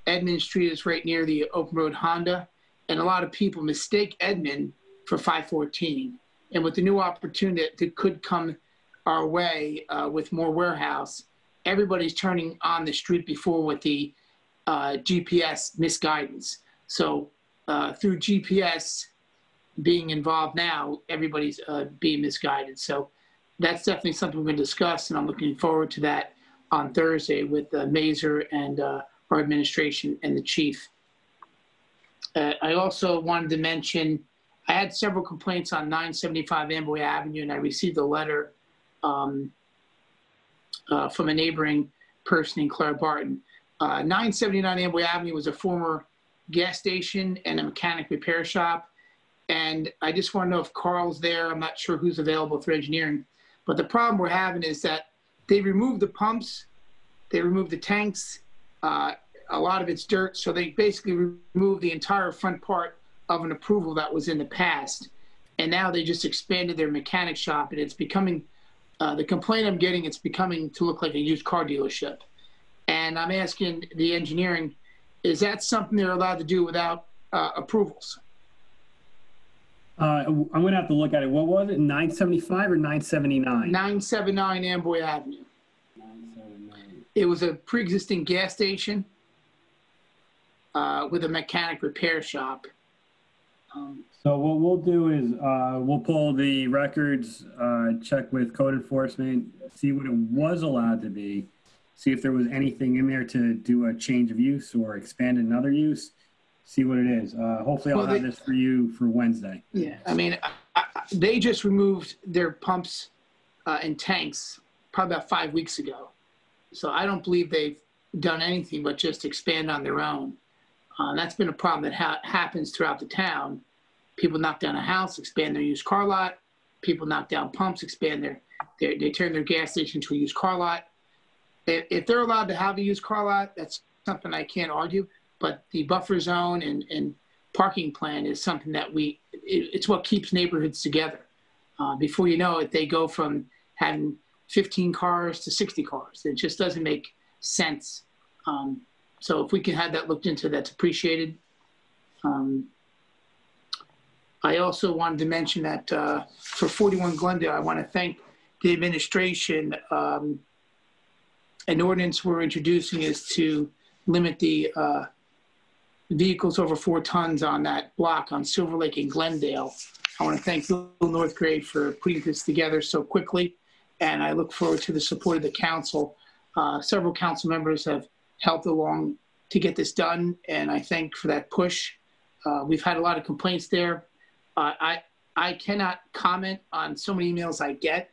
Edmund Street is right near the Open Road Honda, and a lot of people mistake Edmund for 514. And with the new opportunity that could come our way with more warehouse, everybody's turning on the street before with the GPS misguidance. So through GPS being involved now, everybody's being misguided. So that's definitely something we're going to discuss, and I'm looking forward to that on Thursday with Mazer and our administration and the chief. I also wanted to mention, I had several complaints on 975 Amboy Avenue, and I received a letter from a neighboring person in Claire Barton. 979 Amboy Avenue was a former gas station and a mechanic repair shop. And I just want to know if Carl's there. I'm not sure who's available for engineering. But the problem we're having is that they removed the pumps, they removed the tanks, a lot of it's dirt. So they basically removed the entire front part of an approval that was in the past. And now they just expanded their mechanic shop, and it's becoming, the complaint I'm getting, it's becoming to look like a used car dealership. And I'm asking the engineering, is that something they're allowed to do without approvals? I'm going to have to look at it. What was it, 975 or 979? 979 Amboy Avenue. It was a pre-existing gas station with a mechanic repair shop. So what we'll do is we'll pull the records, check with code enforcement, see what it was allowed to be, see if there was anything in there to do a change of use or expand another use, see what it is. Hopefully I'll have this for you for Wednesday. Yeah, I mean, they just removed their pumps and tanks probably about 5 weeks ago. So I don't believe they've done anything but just expand on their own. That's been a problem that happens throughout the town. People knock down a house, expand their used car lot. People knock down pumps, expand they turn their gas station to a used car lot. If they're allowed to have a used car lot, that's something I can't argue. But the buffer zone and parking plan is something that it's what keeps neighborhoods together. Before you know it, they go from having 15 cars to 60 cars. It just doesn't make sense. So if we can have that looked into, that's appreciated. I also wanted to mention that for 41 Glendale, I want to thank the administration. An ordinance we're introducing is to limit the vehicles over 4 tons on that block on Silverlake and Glendale. I want to thank Bill Northgrade for putting this together so quickly, and I look forward to the support of the council. Several council members have helped along to get this done, and I thank for that push. We've had a lot of complaints there. I cannot comment on so many emails I get,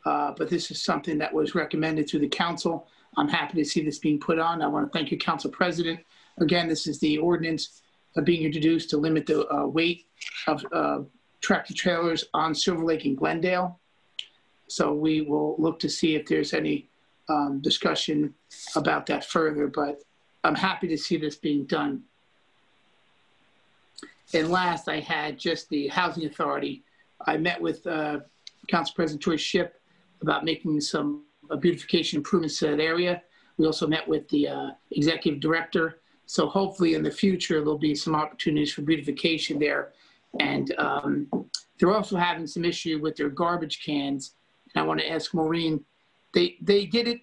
but this is something that was recommended to the council. I'm happy to see this being put on. I want to thank you, Council President. Again, this is the ordinance being introduced to limit the weight of tractor trailers on Silverlake and Glendale. So we will look to see if there's any discussion about that further, but I'm happy to see this being done. And last, I had just the Housing Authority. I met with Council President Joyce Shipp about making some beautification improvements to that area. We also met with the Executive Director. So hopefully in the future, there'll be some opportunities for beautification there. And they're also having some issue with their garbage cans. And I want to ask Maureen, they did it,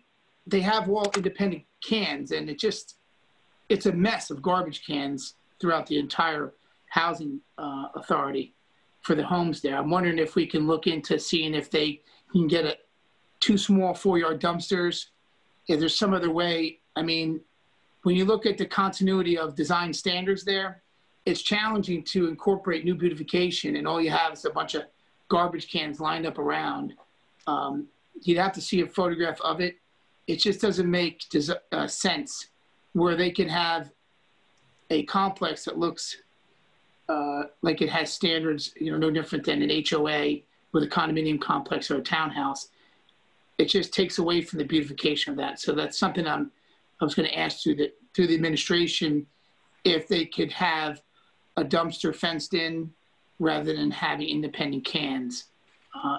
they have all independent cans, and it's a mess of garbage cans throughout the entire Housing Authority for the homes there. I'm wondering if we can look into seeing if they can get 2 small 4-yard dumpsters. If there's some other way. I mean, when you look at the continuity of design standards there, it's challenging to incorporate new beautification, and all you have is a bunch of garbage cans lined up around. You'd have to see a photograph of it. It just doesn't make sense where they can have a complex that looks like it has standards, no different than an HOA with a condominium complex or a townhouse. It just takes away from the beautification of that. So that's something I was going to ask through the administration, if they could have a dumpster fenced in rather than having independent cans.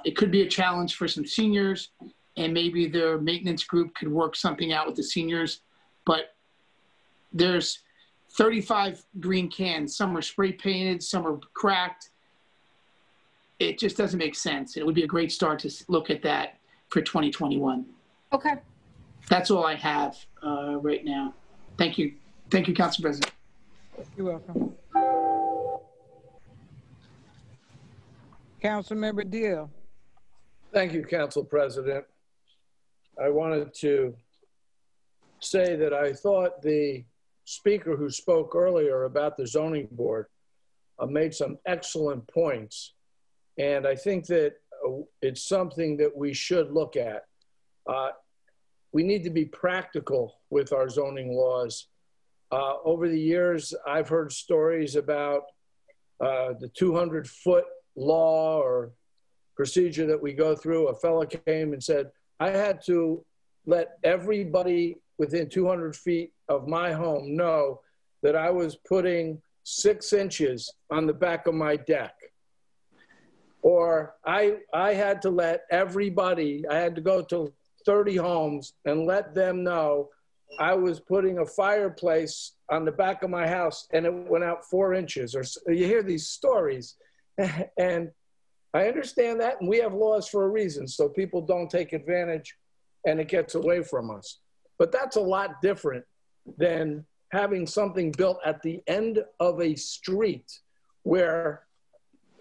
It could be a challenge for some seniors, and maybe their maintenance group could work something out with the seniors. But there's 35 green cans. Some are spray painted, some are cracked. It just doesn't make sense. It would be a great start to look at that for 2021. Okay. That's all I have right now. Thank you. Thank you, Council President. You're welcome. Councilmember Deal. Thank you, Council President. I wanted to say that I thought the speaker who spoke earlier about the zoning board made some excellent points. And I think that it's something that we should look at. We need to be practical with our zoning laws. Over the years, I've heard stories about the 200-foot law or procedure that we go through. A fellow came and said, I had to let everybody within 200 feet of my home know that I was putting 6 inches on the back of my deck. Or I had to let everybody, I had to go to 30 homes and let them know I was putting a fireplace on the back of my house and it went out 4 inches. Or you hear these stories. And I understand that, and we have laws for a reason, so people don't take advantage and it gets away from us. But that's a lot different than having something built at the end of a street where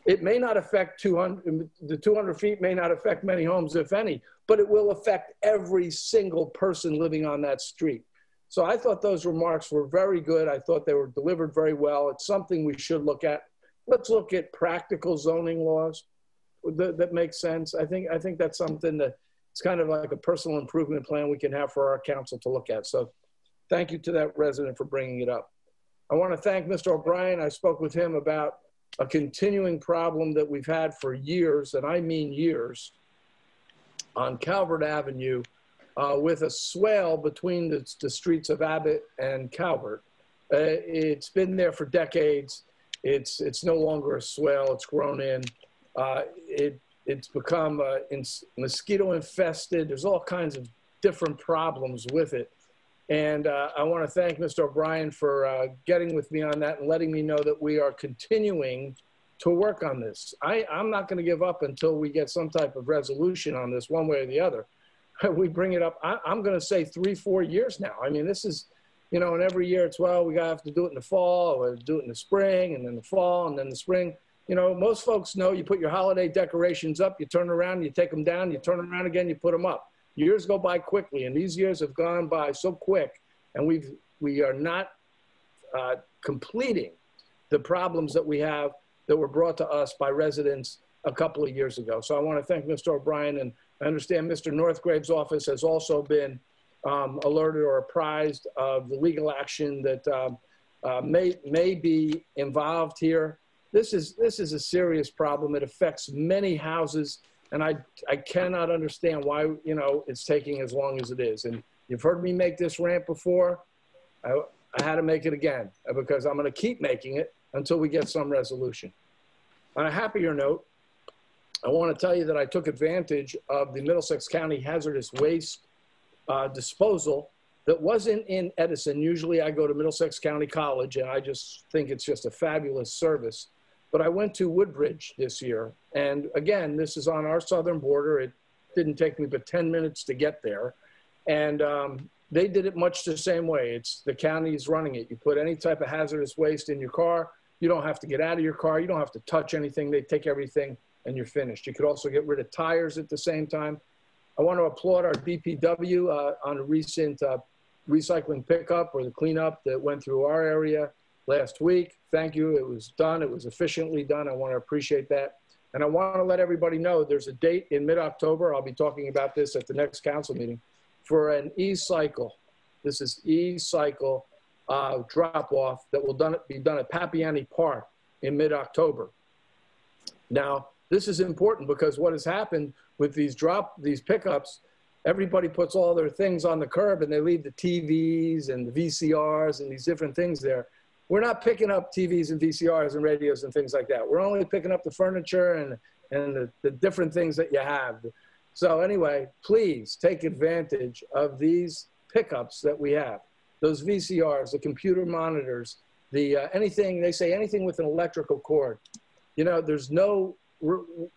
it may not affect 200, the 200 feet may not affect many homes, if any, but it will affect every single person living on that street. So I thought those remarks were very good. I thought they were delivered very well. It's something we should look at. Let's look at practical zoning laws that make sense. I think that's something that it's kind of like a personal improvement plan we can have for our council to look at. So thank you to that resident for bringing it up. I want to thank Mr. O'Brien. I spoke with him about a continuing problem that we've had for years, and I mean years, on Calvert Avenue with a swale between the streets of Abbott and Calvert. It's been there for decades. It's no longer a swale. It's grown in. It's become mosquito infested. There's all kinds of different problems with it. And I want to thank Mr. O'Brien for getting with me on that and letting me know that we are continuing to work on this. I'm not going to give up until we get some type of resolution on this one way or the other. We bring it up, I'm going to say 3-4 years now. I mean, this is, you know, and every year it's, well, we have to do it in the fall, or do it in the spring, and then the fall, and then the spring. You know, most folks know you put your holiday decorations up, you turn around, you take them down, you turn them around again, you put them up. Years go by quickly, and these years have gone by so quick, and we are not completing the problems that we have that were brought to us by residents a couple of years ago. So I want to thank Mr. O'Brien, and I understand Mr. Northgrave's office has also been alerted or apprised of the legal action that may be involved here. This is a serious problem. It affects many houses, and I cannot understand why, you know, it's taking as long as it is. And you've heard me make this rant before. I had to make it again because I'm going to keep making it until we get some resolution. On a happier note, I want to tell you that I took advantage of the Middlesex County hazardous waste disposal that wasn't in Edison. Usually I go to Middlesex County College, and I just think it's just a fabulous service. But I went to Woodbridge this year. And again, this is on our southern border. It didn't take me but 10 minutes to get there. And they did it much the same way. It's the county's running it. You put any type of hazardous waste in your car. You don't have to get out of your car. You don't have to touch anything. They take everything and you're finished. You could also get rid of tires at the same time. I want to applaud our DPW on a recent recycling pickup or the cleanup that went through our area last week. Thank you. It was done. It was efficiently done. I want to appreciate that. And I want to let everybody know there's a date in mid-October. I'll be talking about this at the next council meeting for an e-cycle. This is e-cycle drop-off that will be done at Papiani Park in mid-October. Now, this is important because what has happened with these pickups, everybody puts all their things on the curb and they leave the TVs and the VCRs and these different things there. We're not picking up TVs and VCRs and radios and things like that. We're only picking up the furniture and the different things that you have. So anyway, please take advantage of these pickups that we have. Those VCRs, the computer monitors, anything, they say anything with an electrical cord. You know,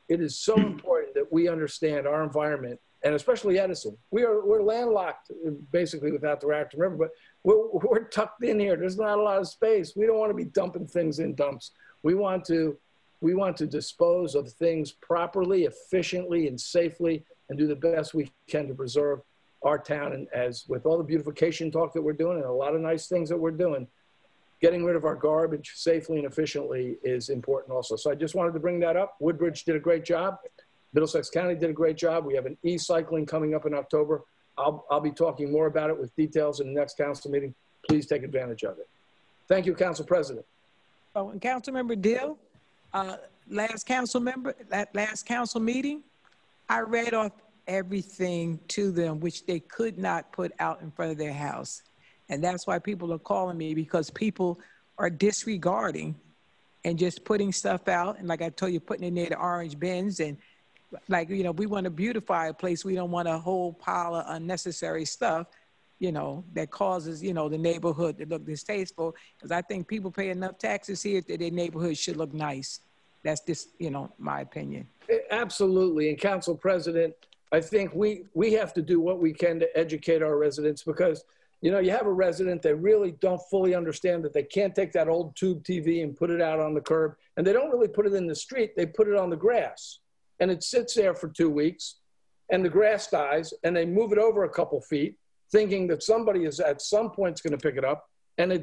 it is so important that we understand our environment, and especially Edison. We're landlocked basically without the Raptor River, but we're tucked in here. There's not a lot of space. We don't want to be dumping things in dumps. We want to dispose of things properly, efficiently, and safely, and do the best we can to preserve our town. And as with all the beautification talk that we're doing and a lot of nice things that we're doing, getting rid of our garbage safely and efficiently is important also. So I just wanted to bring that up. Woodbridge did a great job. Middlesex County did a great job. We have an e-cycling coming up in October. I'll be talking more about it with details in the next council meeting. Please take advantage of it. Thank you, Council President. Oh, and Councilmember Dill, last council meeting, I read off everything to them which they could not put out in front of their house. And that's why people are calling me, because people are disregarding and just putting stuff out. And like I told you, putting in there the orange bins, and like, you know, we want to beautify a place. We don't want a whole pile of unnecessary stuff, you know, that causes, you know, the neighborhood to look distasteful. Because I think people pay enough taxes here that their neighborhood should look nice. That's just, you know, my opinion. Absolutely. And Council President, I think we have to do what we can to educate our residents because, you know, you have a resident, they really don't fully understand that they can't take that old tube TV and put it out on the curb. And they don't really put it in the street, they put it on the grass. And it sits there for 2 weeks and the grass dies and they move it over a couple feet thinking that somebody is at some point going to pick it up. And they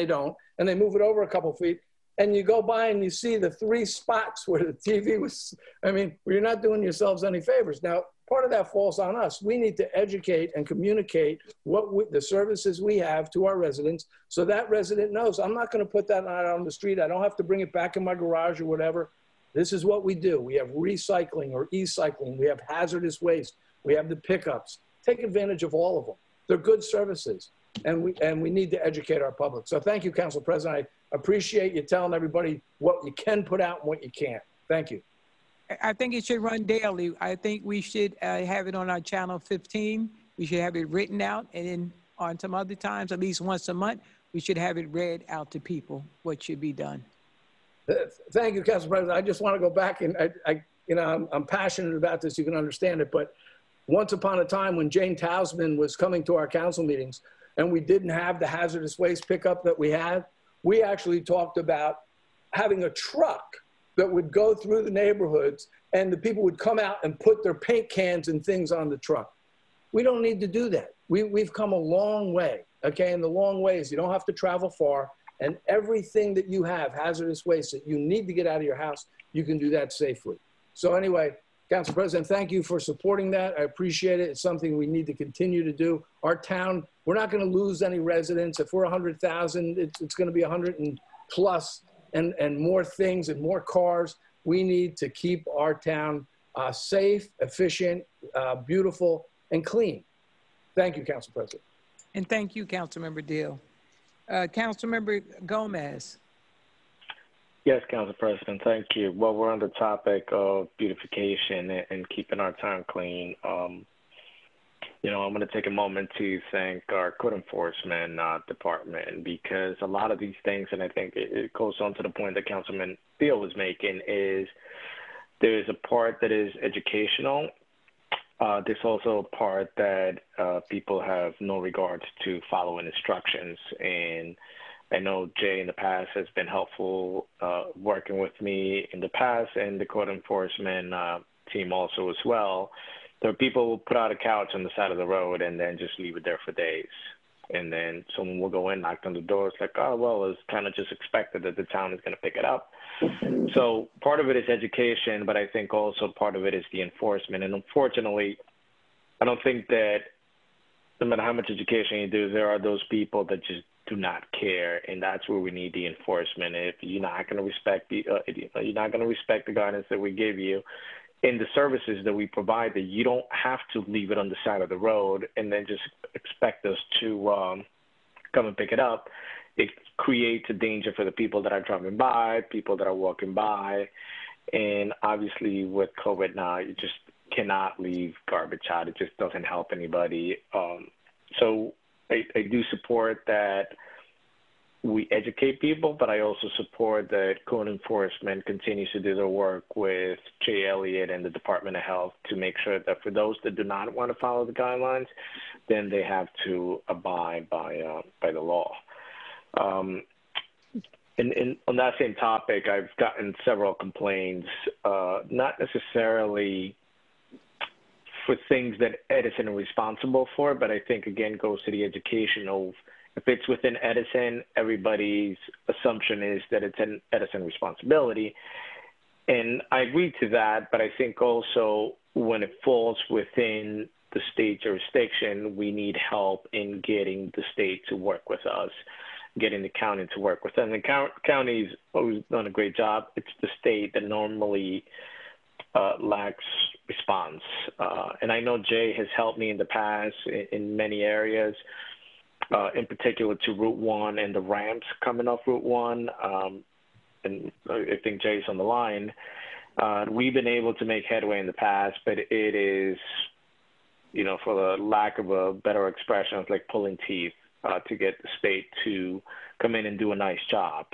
don't. And they move it over a couple feet. And you go by and you see the 3 spots where the TV was, I mean, you're not doing yourselves any favors. Now, part of that falls on us. We need to educate and communicate the services we have to our residents so that resident knows, I'm not going to put that out on the street. I don't have to bring it back in my garage or whatever. This is what we do. We have recycling or e-cycling. We have hazardous waste. We have the pickups. Take advantage of all of them. They're good services. And we need to educate our public. So thank you, Council President. I appreciate you telling everybody what you can put out and what you can't. Thank you. I think it should run daily. I think we should have it on our channel 15. We should have it written out, and then on some other times, at least once a month, we should have it read out to people what should be done. Thank you, Council President. I just want to go back and I'm passionate about this. You can understand it, but once upon a time when Jane Tausman was coming to our council meetings and we didn't have the hazardous waste pickup that we had, we actually talked about having a truck that would go through the neighborhoods and the people would come out and put their paint cans and things on the truck. We don't need to do that. We've come a long way, okay? And the long way is you don't have to travel far, and everything that you have, hazardous waste that you need to get out of your house, you can do that safely. So anyway, Council President, thank you for supporting that. I appreciate it. It's something we need to continue to do. Our town, we're not going to lose any residents. If we're 100,000, it's going to be 100 and plus and more things and more cars. We need to keep our town safe, efficient, beautiful, and clean. Thank you, Council President. And thank you, Councilmember Deal. Councilmember Gomez. Yes, Council President, thank you. Well, we're on the topic of beautification and keeping our town clean. You know, I'm going to take a moment to thank our code enforcement department because a lot of these things, and I think it goes on to the point that Councilman Thiel was making, is there's a part that is educational. There's also a part that people have no regard to following instructions. And I know Jay in the past has been helpful working with me in the past and the code enforcement team also as well. There are people who put out a couch on the side of the road and then just leave it there for days. And then someone will go in, knock on the door. It's like, oh, well, it's kind of just expected that the town is going to pick it up. So part of it is education, but I think also part of it is the enforcement. And unfortunately, I don't think that no matter how much education you do, there are those people that just do not care, and that's where we need the enforcement. If you're not going to respect you're not going to respect the guidance that we give you in the services that we provide, that you don't have to leave it on the side of the road and then just expect us to come and pick it up. It creates a danger for the people that are driving by, people that are walking by, and obviously with COVID now, you just cannot leave garbage out. It just doesn't help anybody. So I do support that we educate people, but I also support that code enforcement continues to do their work with Jay Elliott and the Department of Health to make sure that for those that do not want to follow the guidelines, then they have to abide by the law. And on that same topic, I've gotten several complaints, not necessarily for things that Edison is responsible for, but I think, again, goes to the education of if it's within Edison, everybody's assumption is that it's an Edison responsibility. And I agree to that, but I think also when it falls within the state jurisdiction, we need help in getting the state to work with us, getting the county to work with us. And the county's always done a great job. It's the state that normally lacks response. And I know Jay has helped me in the past in many areas, in particular to Route 1 and the ramps coming off Route 1. And I think Jay's on the line. We've been able to make headway in the past, but it is, you know, for the lack of a better expression, it's like pulling teeth to get the state to come in and do a nice job.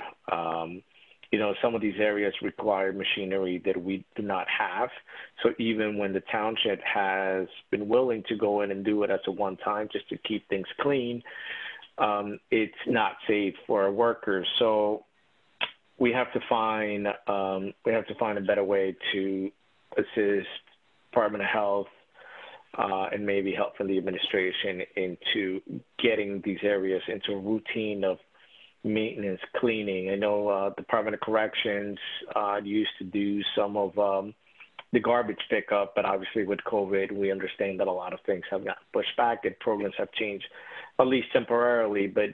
you know, some of these areas require machinery that we do not have. So even when the township has been willing to go in and do it as a one-time just to keep things clean, it's not safe for our workers. So we have to find a better way to assist Department of Health and maybe help from the administration into getting these areas into a routine of maintenance, cleaning. I know Department of Corrections used to do some of the garbage pickup, but obviously with COVID, we understand that a lot of things have gotten pushed back and programs have changed, at least temporarily. But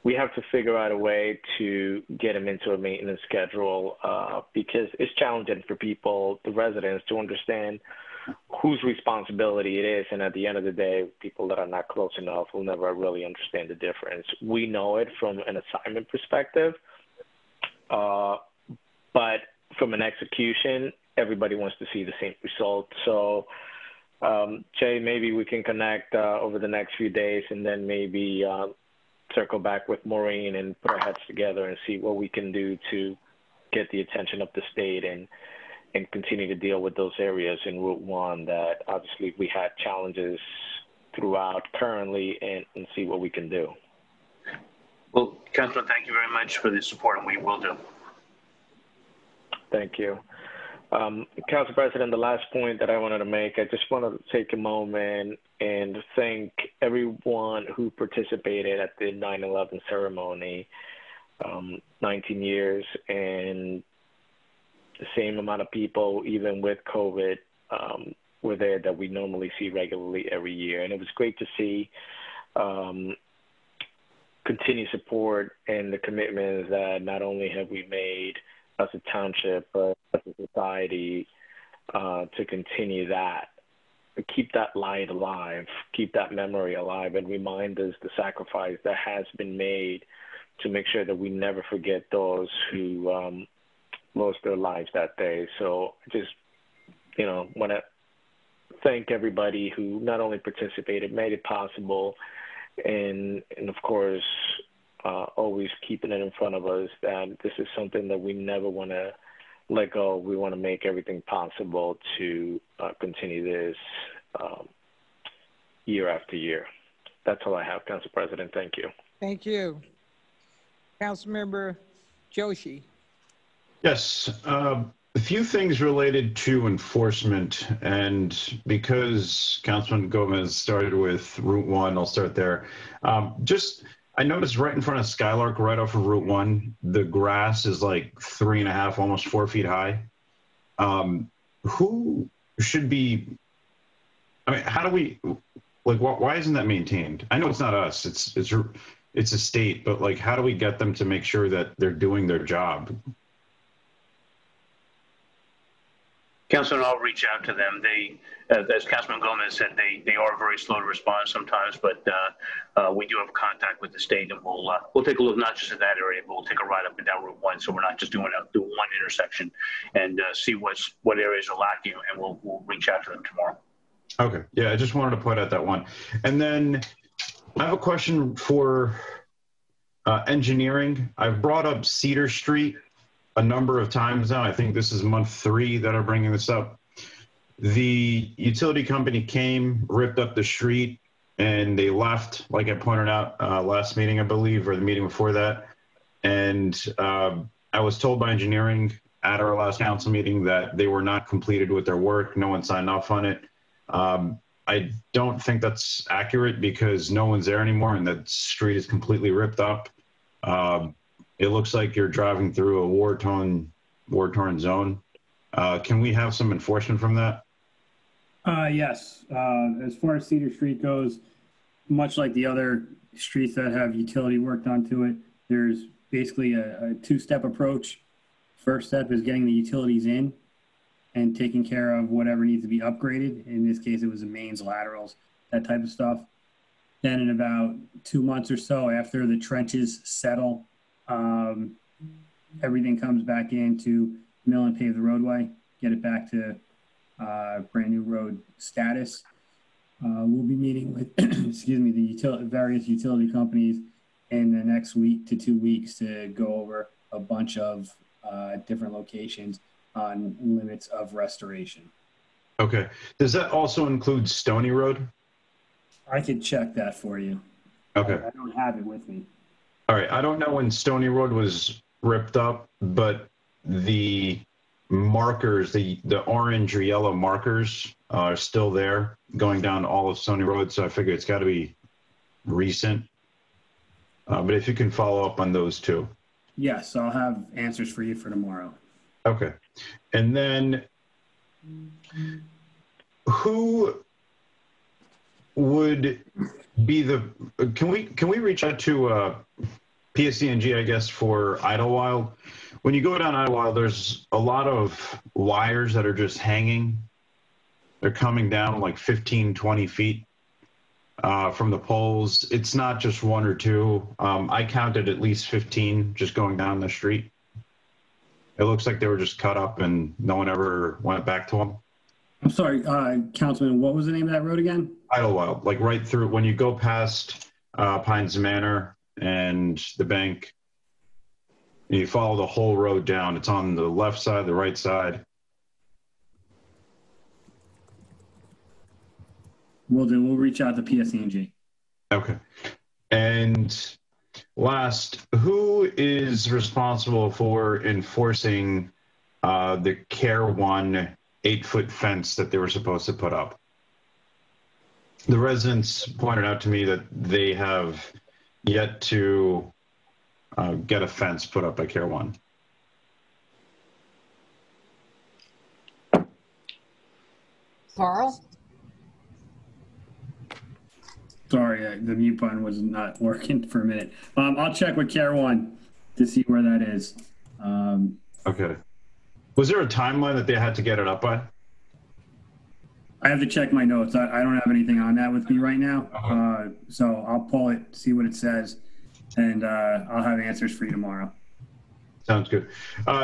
we have to figure out a way to get them into a maintenance schedule because it's challenging for people, the residents, to understand whose responsibility it is. And at the end of the day, people that are not close enough will never really understand the difference. We know it from an assignment perspective, but from an execution, everybody wants to see the same result. So, Jay, maybe we can connect over the next few days and then maybe circle back with Maureen and put our heads together and see what we can do to get the attention of the state and continue to deal with those areas in Route 1 that obviously we had challenges throughout currently and see what we can do. Well, Councilman, thank you very much for the support, and we will do. Thank you. Council President, the last point that I wanted to make, I just want to take a moment and thank everyone who participated at the 9/11 ceremony, 19 years, and the same amount of people, even with COVID, were there that we normally see regularly every year. And it was great to see continued support and the commitments that not only have we made as a township, but as a society to continue that, keep that light alive, keep that memory alive, and remind us the sacrifice that has been made to make sure that we never forget those who lost their lives that day. So I just, want to thank everybody who not only participated, made it possible, and of course, always keeping it in front of us that this is something that we never want to let go. We want to make everything possible to continue this year after year. That's all I have, Council President. Thank you. Thank you. Councilmember Joshi. Yes, a few things related to enforcement, and because Councilman Gomez started with Route 1, I'll start there. I noticed right in front of Skylark, right off of Route 1, the grass is like 3.5, almost 4 feet high. Who should be, how do we, why isn't that maintained? I know it's not us, it's a state, but how do we get them to make sure that they're doing their job? Councilman, I'll reach out to them. They, as Councilman Gomez said, they are very slow to respond sometimes, but we do have contact with the state, and we'll take a look not just at that area, but we'll take a ride up and down Route 1, so we're not just doing one intersection, and see what areas are lacking, and we'll reach out to them tomorrow. Okay, yeah, I just wanted to point out that one. And then I have a question for engineering. I've brought up Cedar Street a number of times now. I think this is month 3 that I'm bringing this up. The utility company came, ripped up the street, and they left, like I pointed out last meeting, I believe, or the meeting before that. And I was told by engineering at our last council meeting that they were not completed with their work. No one signed off on it. I don't think that's accurate because no one's there anymore, and that street is completely ripped up. It looks like you're driving through a war-torn zone. Can we have some enforcement from that? Yes. As far as Cedar Street goes, much like the other streets that have utility work done to it, there's basically a 2-step approach. First step is getting the utilities in and taking care of whatever needs to be upgraded. In this case, it was the mains, laterals, that type of stuff. Then in about 2 months or so after the trenches settle, everything comes back in to mill and pave the roadway, get it back to brand new road status. We'll be meeting with, the various utility companies in the next week to 2 weeks to go over a bunch of different locations on limits of restoration. Okay. Does that also include Stony Road? I could check that for you. Okay. I don't have it with me. All right. I don't know when Stony Road was ripped up, but the markers, the orange or yellow markers are still there going down all of Stony Road. So I figure it's got to be recent. But if you can follow up on those two. Yes, I'll have answers for you for tomorrow. Okay. And then who would be the, can we reach out to PSE&G, I guess, for Idlewild? When you go down Idlewild, there's a lot of wires that are just hanging. They're coming down like 15, 20 feet from the poles. It's not just one or two. I counted at least 15 just going down the street. It looks like they were just cut up and no one ever went back to them. I'm sorry, Councilman, what was the name of that road again? Idlewild, like right through, when you go past Pines Manor and the bank, and you follow the whole road down. It's on the left side, the right side. We'll reach out to PSE&G. Okay. And last, who is responsible for enforcing the Care 1 8-foot fence that they were supposed to put up? The residents pointed out to me that they have yet to get a fence put up by Care 1. Carl? Sorry, the mute button was not working for a minute. I'll check with Care 1 to see where that is. Okay. Was there a timeline that they had to get it up by? I have to check my notes. I don't have anything on that with me right now. So I'll pull it, see what it says, and I'll have answers for you tomorrow. Sounds good.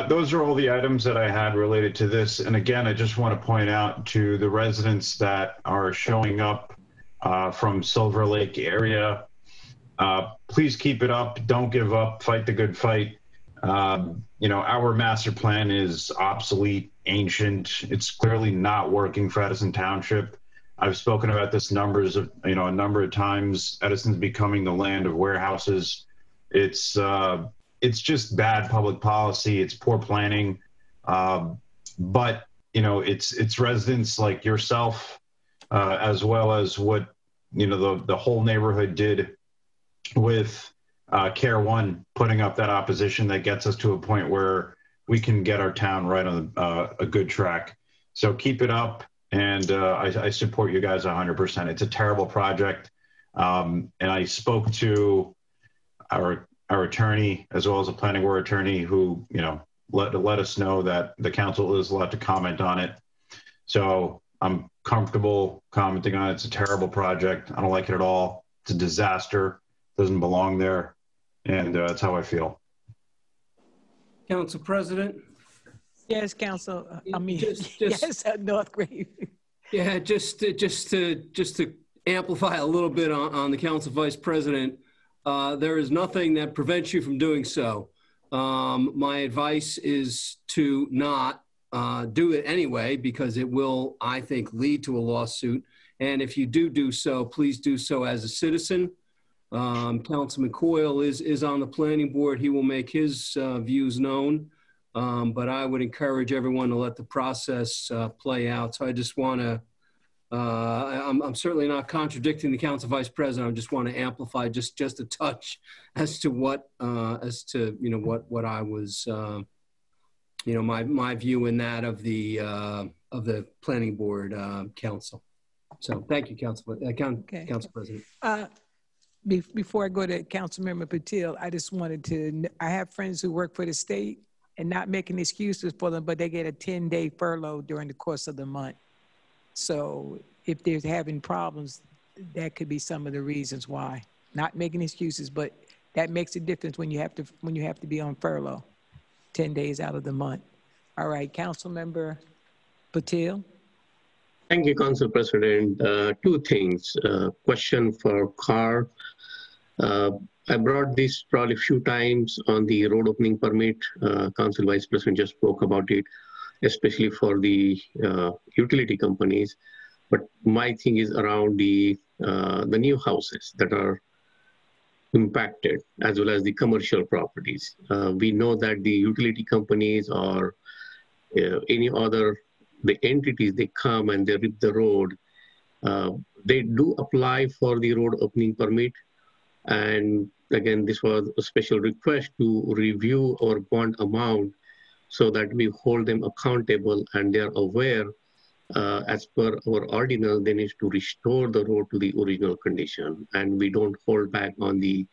Those are all the items that I had related to this. And again, I just want to point out to the residents that are showing up from Silverlake area, please keep it up. Don't give up. Fight the good fight. You know, our master plan is obsolete, ancient. It's clearly not working for Edison Township. I've spoken about this a number of times. Edison's becoming the land of warehouses. It's just bad public policy. It's poor planning. But you know, it's residents like yourself, as well as what, you know, the whole neighborhood did with Care 1 putting up that opposition that gets us to a point where we can get our town right on a good track. So keep it up, and I support you guys 100%. It's a terrible project, and I spoke to our attorney as well as a planning board attorney who, you know, let us know that the council is allowed to comment on it. So I'm comfortable commenting on it. It's a terrible project. I don't like it at all. It's a disaster. Doesn't belong there. And that's how I feel. Council President? Yes, Council. Yes, Northgrave. Yeah, just to amplify a little bit on the Council Vice President, there is nothing that prevents you from doing so. My advice is to not do it anyway, because it will, I think, lead to a lawsuit. And if you do so, please do so as a citizen. Councilman Coyle is on the planning board. He will make his views known, but I would encourage everyone to let the process play out. So I just want to, I'm certainly not contradicting the Council Vice President. I just want to amplify just a touch as to what, what I was, my view in that of the planning board council. So thank you, Council President. Before I go to Councilmember Patil, I just wanted to, I have friends who work for the state, and not making excuses for them, but they get a 10-day furlough during the course of the month. So if they're having problems, that could be some of the reasons why. Not making excuses, but that makes a difference when you have to be on furlough 10 days out of the month. All right, Councilmember Patil. Thank you, Council President. Two things. Question for Carl. I brought this probably a few times on the road opening permit. Council Vice President just spoke about it, especially for the utility companies. But my thing is around the new houses that are impacted, as well as the commercial properties. We know that the utility companies or any other the entities, they come and they rip the road. They do apply for the road opening permit. And again, this was a special request to review our bond amount so that we hold them accountable and they're aware, as per our ordinance, they need to restore the road to the original condition. And we don't hold back on the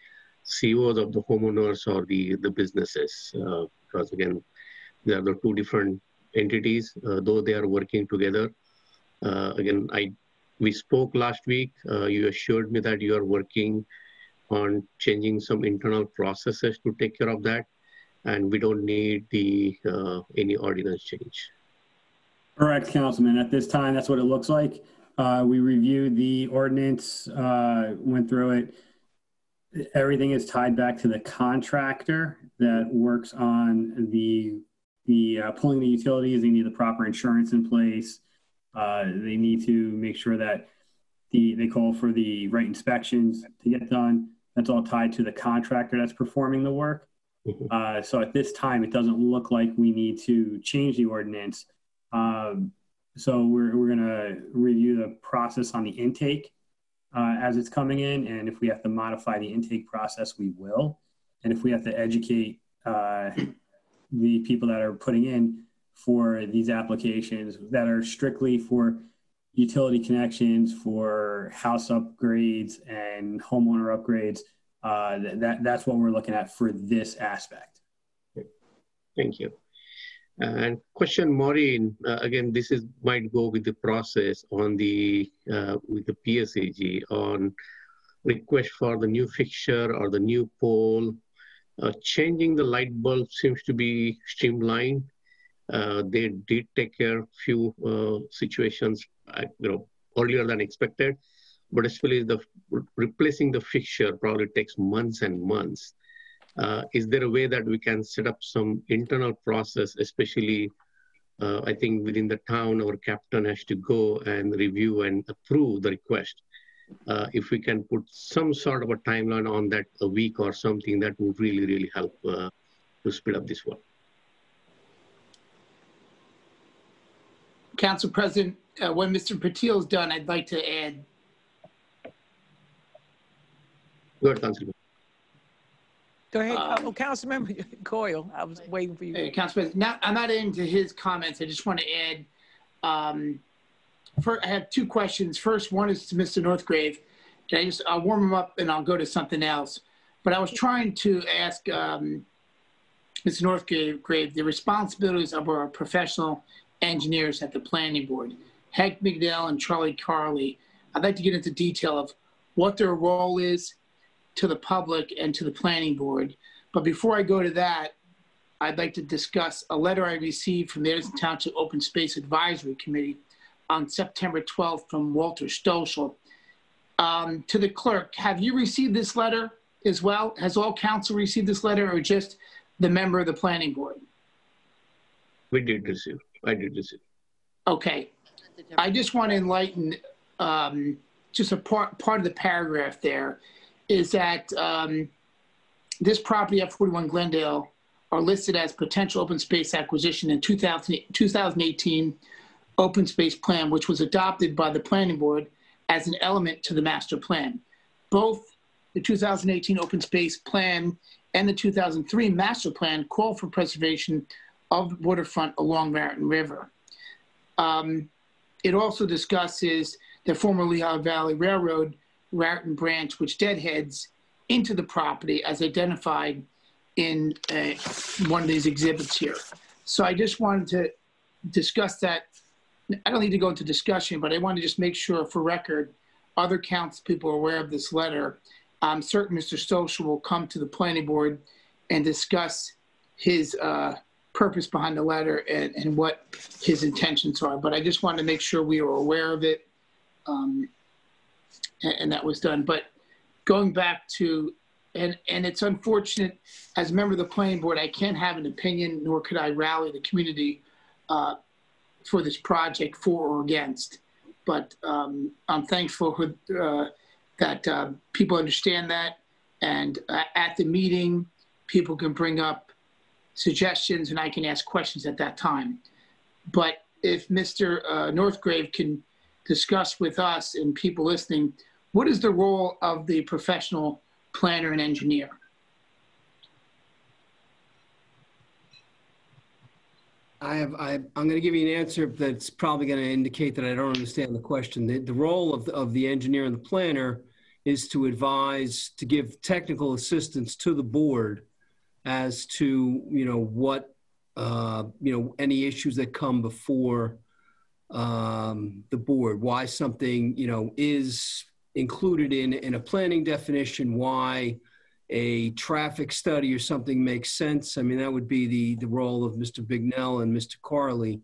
COs of the homeowners or the businesses, because again, they are the two different entities, though they are working together. Again, we spoke last week. You assured me that you are working on changing some internal processes to take care of that, and we don't need any ordinance change. Correct, Councilman. At this time, that's what it looks like. We reviewed the ordinance, went through it. Everything is tied back to the contractor that works on the pulling the utilities. They need the proper insurance in place. They need to make sure that they call for the right inspections to get done. That's all tied to the contractor that's performing the work. So at this time, it doesn't look like we need to change the ordinance. So we're going to review the process on the intake as it's coming in. And if we have to modify the intake process, we will. And if we have to educate the people that are putting in for these applications that are strictly for utility connections, for house upgrades and homeowner upgrades, that's what we're looking at for this aspect. Thank you. And question, Maureen, again, this might go with the process on with the PSAG on request for the new fixture or the new pole. Changing the light bulb seems to be streamlined. They did take care of few situations, earlier than expected, but especially replacing the fixture probably takes months and months. Is there a way that we can set up some internal process, especially I think within the town, our captain has to go and review and approve the request. If we can put some sort of a timeline on that, a week or something, that would really, really help to speed up this work. Council President, when Mr. Patil is done, I'd like to add. Go ahead, Councilman. Go ahead. Councilmember Coyle, I was waiting for you. Hey, Council President, I'm not into his comments. I just want to add, I have two questions. First, one is to Mr. Northgrave. I'll warm him up and I'll go to something else. But I was trying to ask Mr. Northgrave the responsibilities of our professional engineers at the planning board, Hank McDowell and Charlie Carley. I'd like to get into detail of what their role is to the public and to the planning board. But before I go to that, I'd like to discuss a letter I received from the Edison Township Open Space Advisory Committee on September 12th from Walter Stoschel. To the clerk, have you received this letter as well? Has all council received this letter or just the member of the planning board? We did receive. I did receive. Okay. I just want to enlighten just a part of the paragraph there is that this property at 41 Glendale are listed as potential open space acquisition in 2018 open space plan, which was adopted by the planning board as an element to the master plan. Both the 2018 open space plan and the 2003 master plan call for preservation of the waterfront along Raritan River. It also discusses the former Lehigh Valley Railroad Raritan branch, which deadheads into the property as identified in one of these exhibits here. So I just wanted to discuss that. I don't need to go into discussion, but I want to just make sure for record, other council people are aware of this letter. I'm certain Mr. Stoschel will come to the planning board and discuss his purpose behind the letter and what his intentions are. But I just wanted to make sure we were aware of it, and that was done. But going back to And it's unfortunate, as a member of the planning board, I can't have an opinion, nor could I rally the community for this project, for or against. But I'm thankful that people understand that. And at the meeting, people can bring up suggestions and I can ask questions at that time. But if Mr. Northgrave can discuss with us and people listening, what is the role of the professional planner and engineer? I'm going to give you an answer that's probably going to indicate that I don't understand the question. The role of the engineer and the planner is to advise, to give technical assistance to the board as to, what, any issues that come before the board, why something, is included in a planning definition, why a traffic study or something makes sense. I mean, that would be the role of Mr. Bignell and Mr. Carley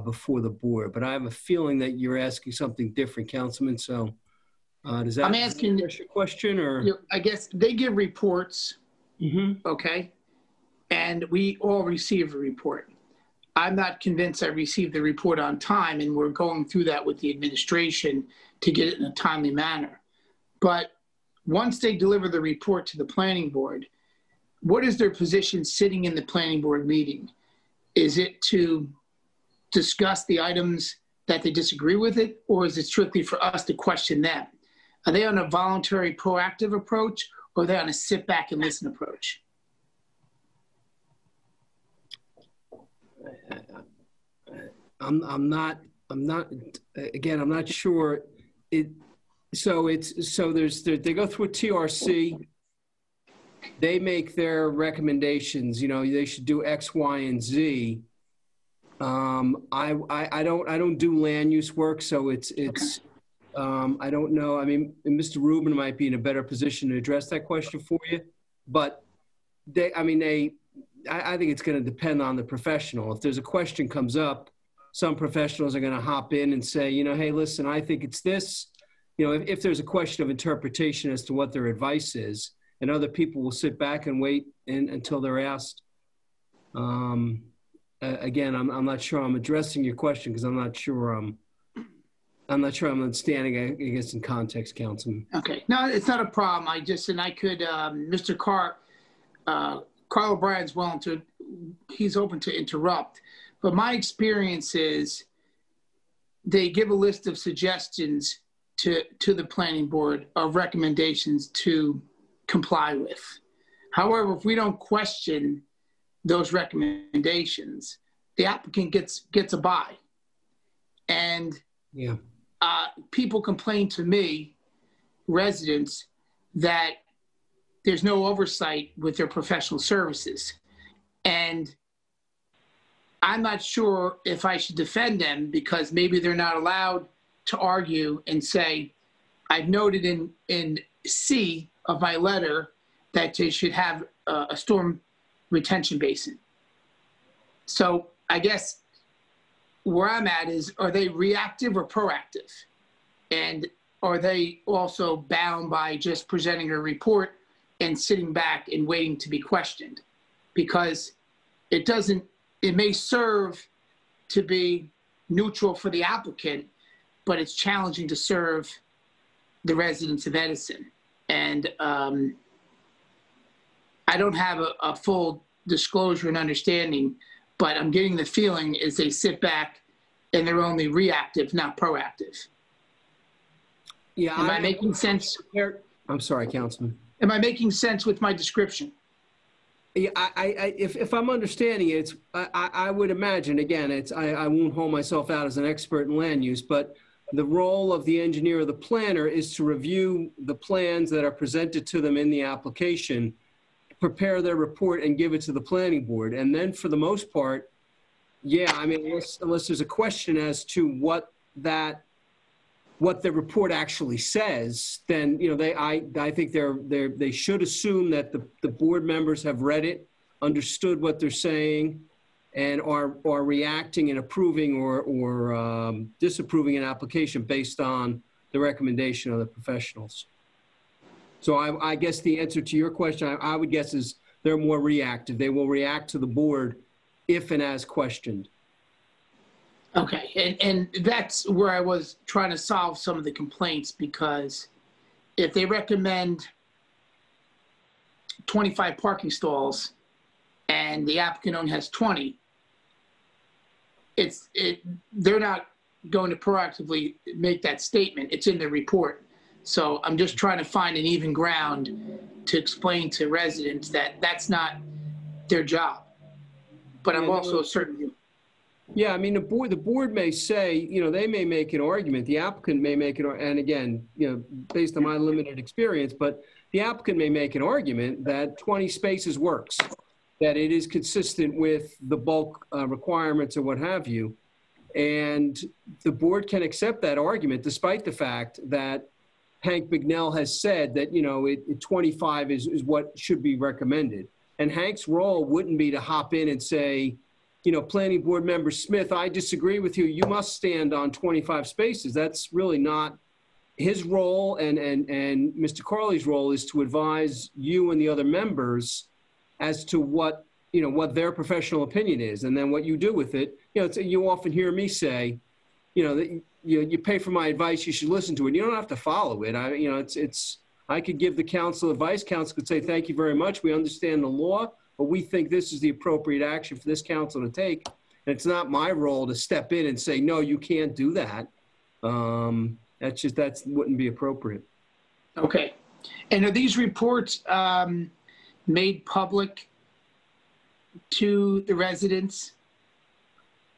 before the board. But I have a feeling that you're asking something different, Councilman. So does that I'm asking your question, or? I guess they give reports, okay? And we all receive a report. I'm not convinced I received the report on time, and we're going through that with the administration to get it in a timely manner. But once they deliver the report to the planning board, what is their position sitting in the planning board meeting? Is it to discuss the items that they disagree with it, or is it strictly for us to question them? Are they on a voluntary proactive approach, or are they on a sit back and listen approach? I'm not sure. They go through a TRC. They make their recommendations. They should do X, Y, and Z. I don't do land use work, so it's I don't know. I mean, Mr. Rubin might be in a better position to address that question for you, but I think it's going to depend on the professional. If there's a question comes up, some professionals are going to hop in and say, hey, listen, I think it's this. If there's a question of interpretation as to what their advice is, and other people will sit back and wait until they're asked. Again, I'm not sure I'm addressing your question because I'm not sure I'm understanding, I guess, in context, Councilman. Okay, no, it's not a problem. Mr. Carl O'Brien's he's open to interrupt. But my experience is they give a list of suggestions to the planning board of recommendations to comply with. However, if we don't question those recommendations, the applicant gets a buy. And people complain to me, residents, that there's no oversight with their professional services. And I'm not sure if I should defend them because maybe they're not allowed to argue and say, I've noted in C of my letter that they should have a storm retention basin. So I guess where I'm at is, are they reactive or proactive? And are they also bound by just presenting a report and sitting back and waiting to be questioned? Because it may serve to be neutral for the applicant, but it's challenging to serve the residents of Edison. And I don't have a full disclosure and understanding, but I'm getting the feeling is they sit back and they're only reactive, not proactive. Yeah, Am I making sense? I'm sorry, Councilman. Am I making sense with my description? Yeah, if I'm understanding it, I would imagine, again, I won't hold myself out as an expert in land use, but the role of the engineer or the planner is to review the plans that are presented to them in the application, prepare their report and give it to the planning board. And then for the most part, yeah, I mean, unless there's a question as to what the report actually says, then, I think they should assume that the board members have read it, understood what they're saying, and are reacting and approving or disapproving an application based on the recommendation of the professionals. So I guess the answer to your question, I would guess, is they're more reactive. They will react to the board if and as questioned. Okay, and that's where I was trying to solve some of the complaints, because if they recommend 25 parking stalls and the applicant only has 20, they're not going to proactively make that statement. It's in the report. So I'm just trying to find an even ground to explain to residents that that's not their job. But I'm also certain. Yeah, I mean, the board may say, you know, they may make an argument. The applicant may make it, and again, you know, based on my limited experience, but the applicant may make an argument that 20 spaces works, that it is consistent with the bulk requirements or what have you. And the board can accept that argument despite the fact that Hank Bignell has said that, you know, 25 is what should be recommended. And Hank's role wouldn't be to hop in and say, you know, planning board member Smith, I disagree with you. You must stand on 25 spaces. That's really not his role. And Mr. Carley's role is to advise you and the other members as to what, you know, what their professional opinion is. And then what you do with it, you know, you often hear me say, you know, that you pay for my advice, you should listen to it. You don't have to follow it. I could give the council advice. Council could say, thank you very much. We understand the law, but we think this is the appropriate action for this council to take. And it's not my role to step in and say, no, you can't do that. That wouldn't be appropriate. Okay. And are these reports made public to the residents?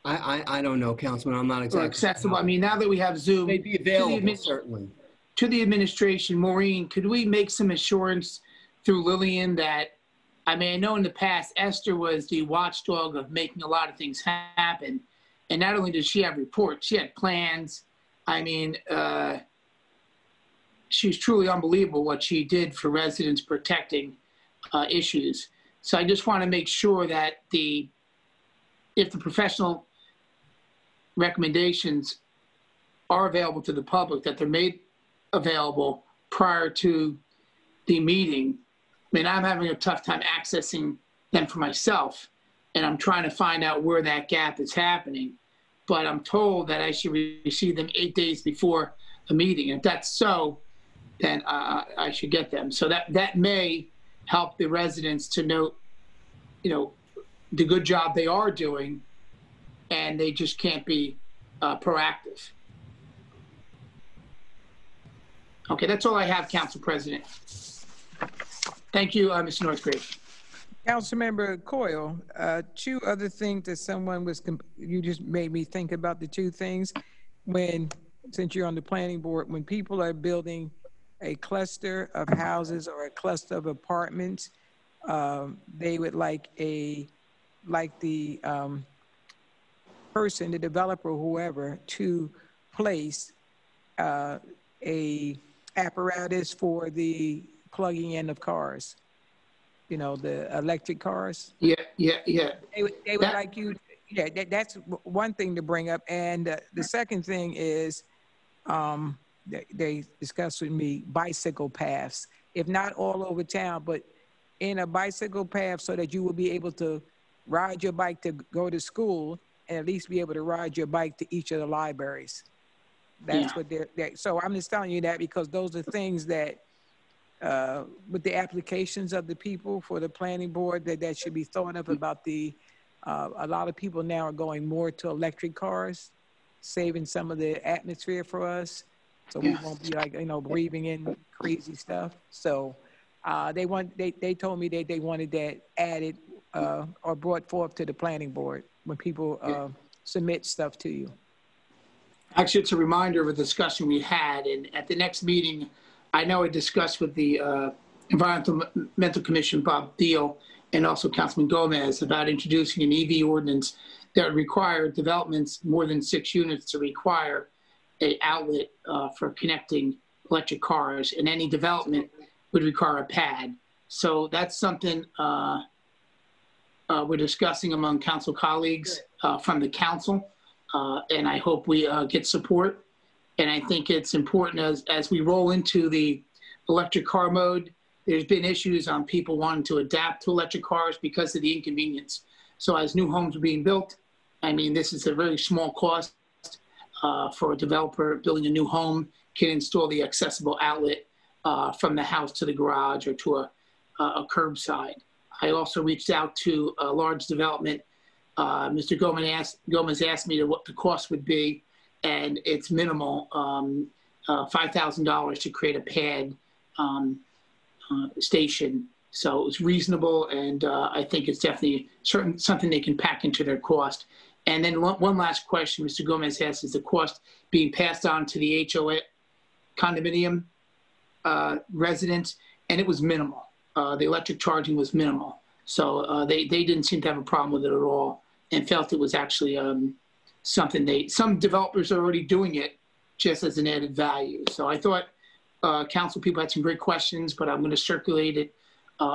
I don't know, Councilman. I'm not exactly. Or accessible. I mean, now that we have Zoom, they'd be available, certainly. To the administration, Maureen, could we make some assurance through Lillian that, I mean, I know in the past, Esther was the watchdog of making a lot of things happen. And not only did she have reports, she had plans. I mean, she's truly unbelievable what she did for residents protecting issues. So I just want to make sure that if the professional recommendations are available to the public, that they're made available prior to the meeting. I mean, I'm having a tough time accessing them for myself, and I'm trying to find out where that gap is happening. But I'm told that I should receive them 8 days before the meeting. If that's so, then I should get them. So that may help the residents to note, you know, the good job they are doing, and they just can't be proactive. Okay, that's all I have, Council President. Thank you, Mr. Northgrave. Councilmember Coyle, two other things that someone was, you just made me think about the two things. Since you're on the planning board, when people are building a cluster of houses or a cluster of apartments, they would like the person, the developer, whoever, to place a apparatus for the plugging in of cars. You know, the electric cars. Yeah. They would like you. Yeah, that's one thing to bring up. And the second thing is, they discussed with me bicycle paths. If not all over town, but in a bicycle path, so that you will be able to ride your bike to go to school, and at least be able to ride your bike to each of the libraries. That's what they're. So I'm just telling you that because those are things that, with the applications of the people for the planning board, that should be thought of about the. A lot of people now are going more to electric cars, saving some of the atmosphere for us, so we won't be like, you know, breathing in crazy stuff. So they told me they wanted that added or brought forth to the planning board when people submit stuff to you. Actually, it's a reminder of a discussion we had, and at the next meeting, I know I discussed with the Environmental Commission, Bob Deal, and also Councilman Gomez about introducing an EV ordinance that would require developments more than 6 units to require an outlet for connecting electric cars, and any development would require a pad. So that's something we're discussing among council colleagues from the council, and I hope we get support. And I think it's important as we roll into the electric car mode. There's been issues on people wanting to adapt to electric cars because of the inconvenience. So as new homes are being built, I mean, this is a very small cost for a developer building a new home, can install the accessible outlet from the house to the garage or to a curbside. I also reached out to a large development. Mr. Gomez asked me what the cost would be, and it's minimal, $5,000 to create a pad station. So it was reasonable, and I think it's definitely something they can pack into their cost. And then one last question Mr. Gomez asked, is the cost being passed on to the HOA condominium residents, and it was minimal. The electric charging was minimal. So they didn't seem to have a problem with it at all and felt it was actually something some developers are already doing it just as an added value. So I thought council people had some great questions, but I'm going to circulate it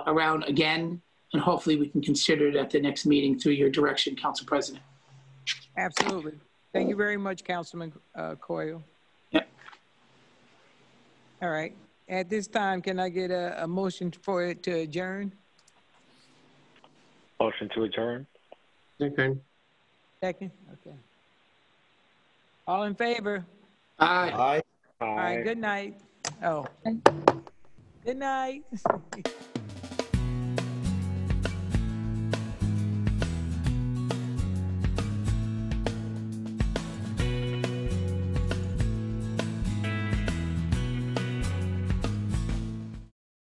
around again, and hopefully we can consider it at the next meeting through your direction, Council President. Absolutely. Thank you very much, Councilman Coyle. Yep. All right. At this time, can I get a motion for it to adjourn? Motion to adjourn. Second. Second? Okay. All in favor? Aye. Aye. All right, good night. Oh. Good night.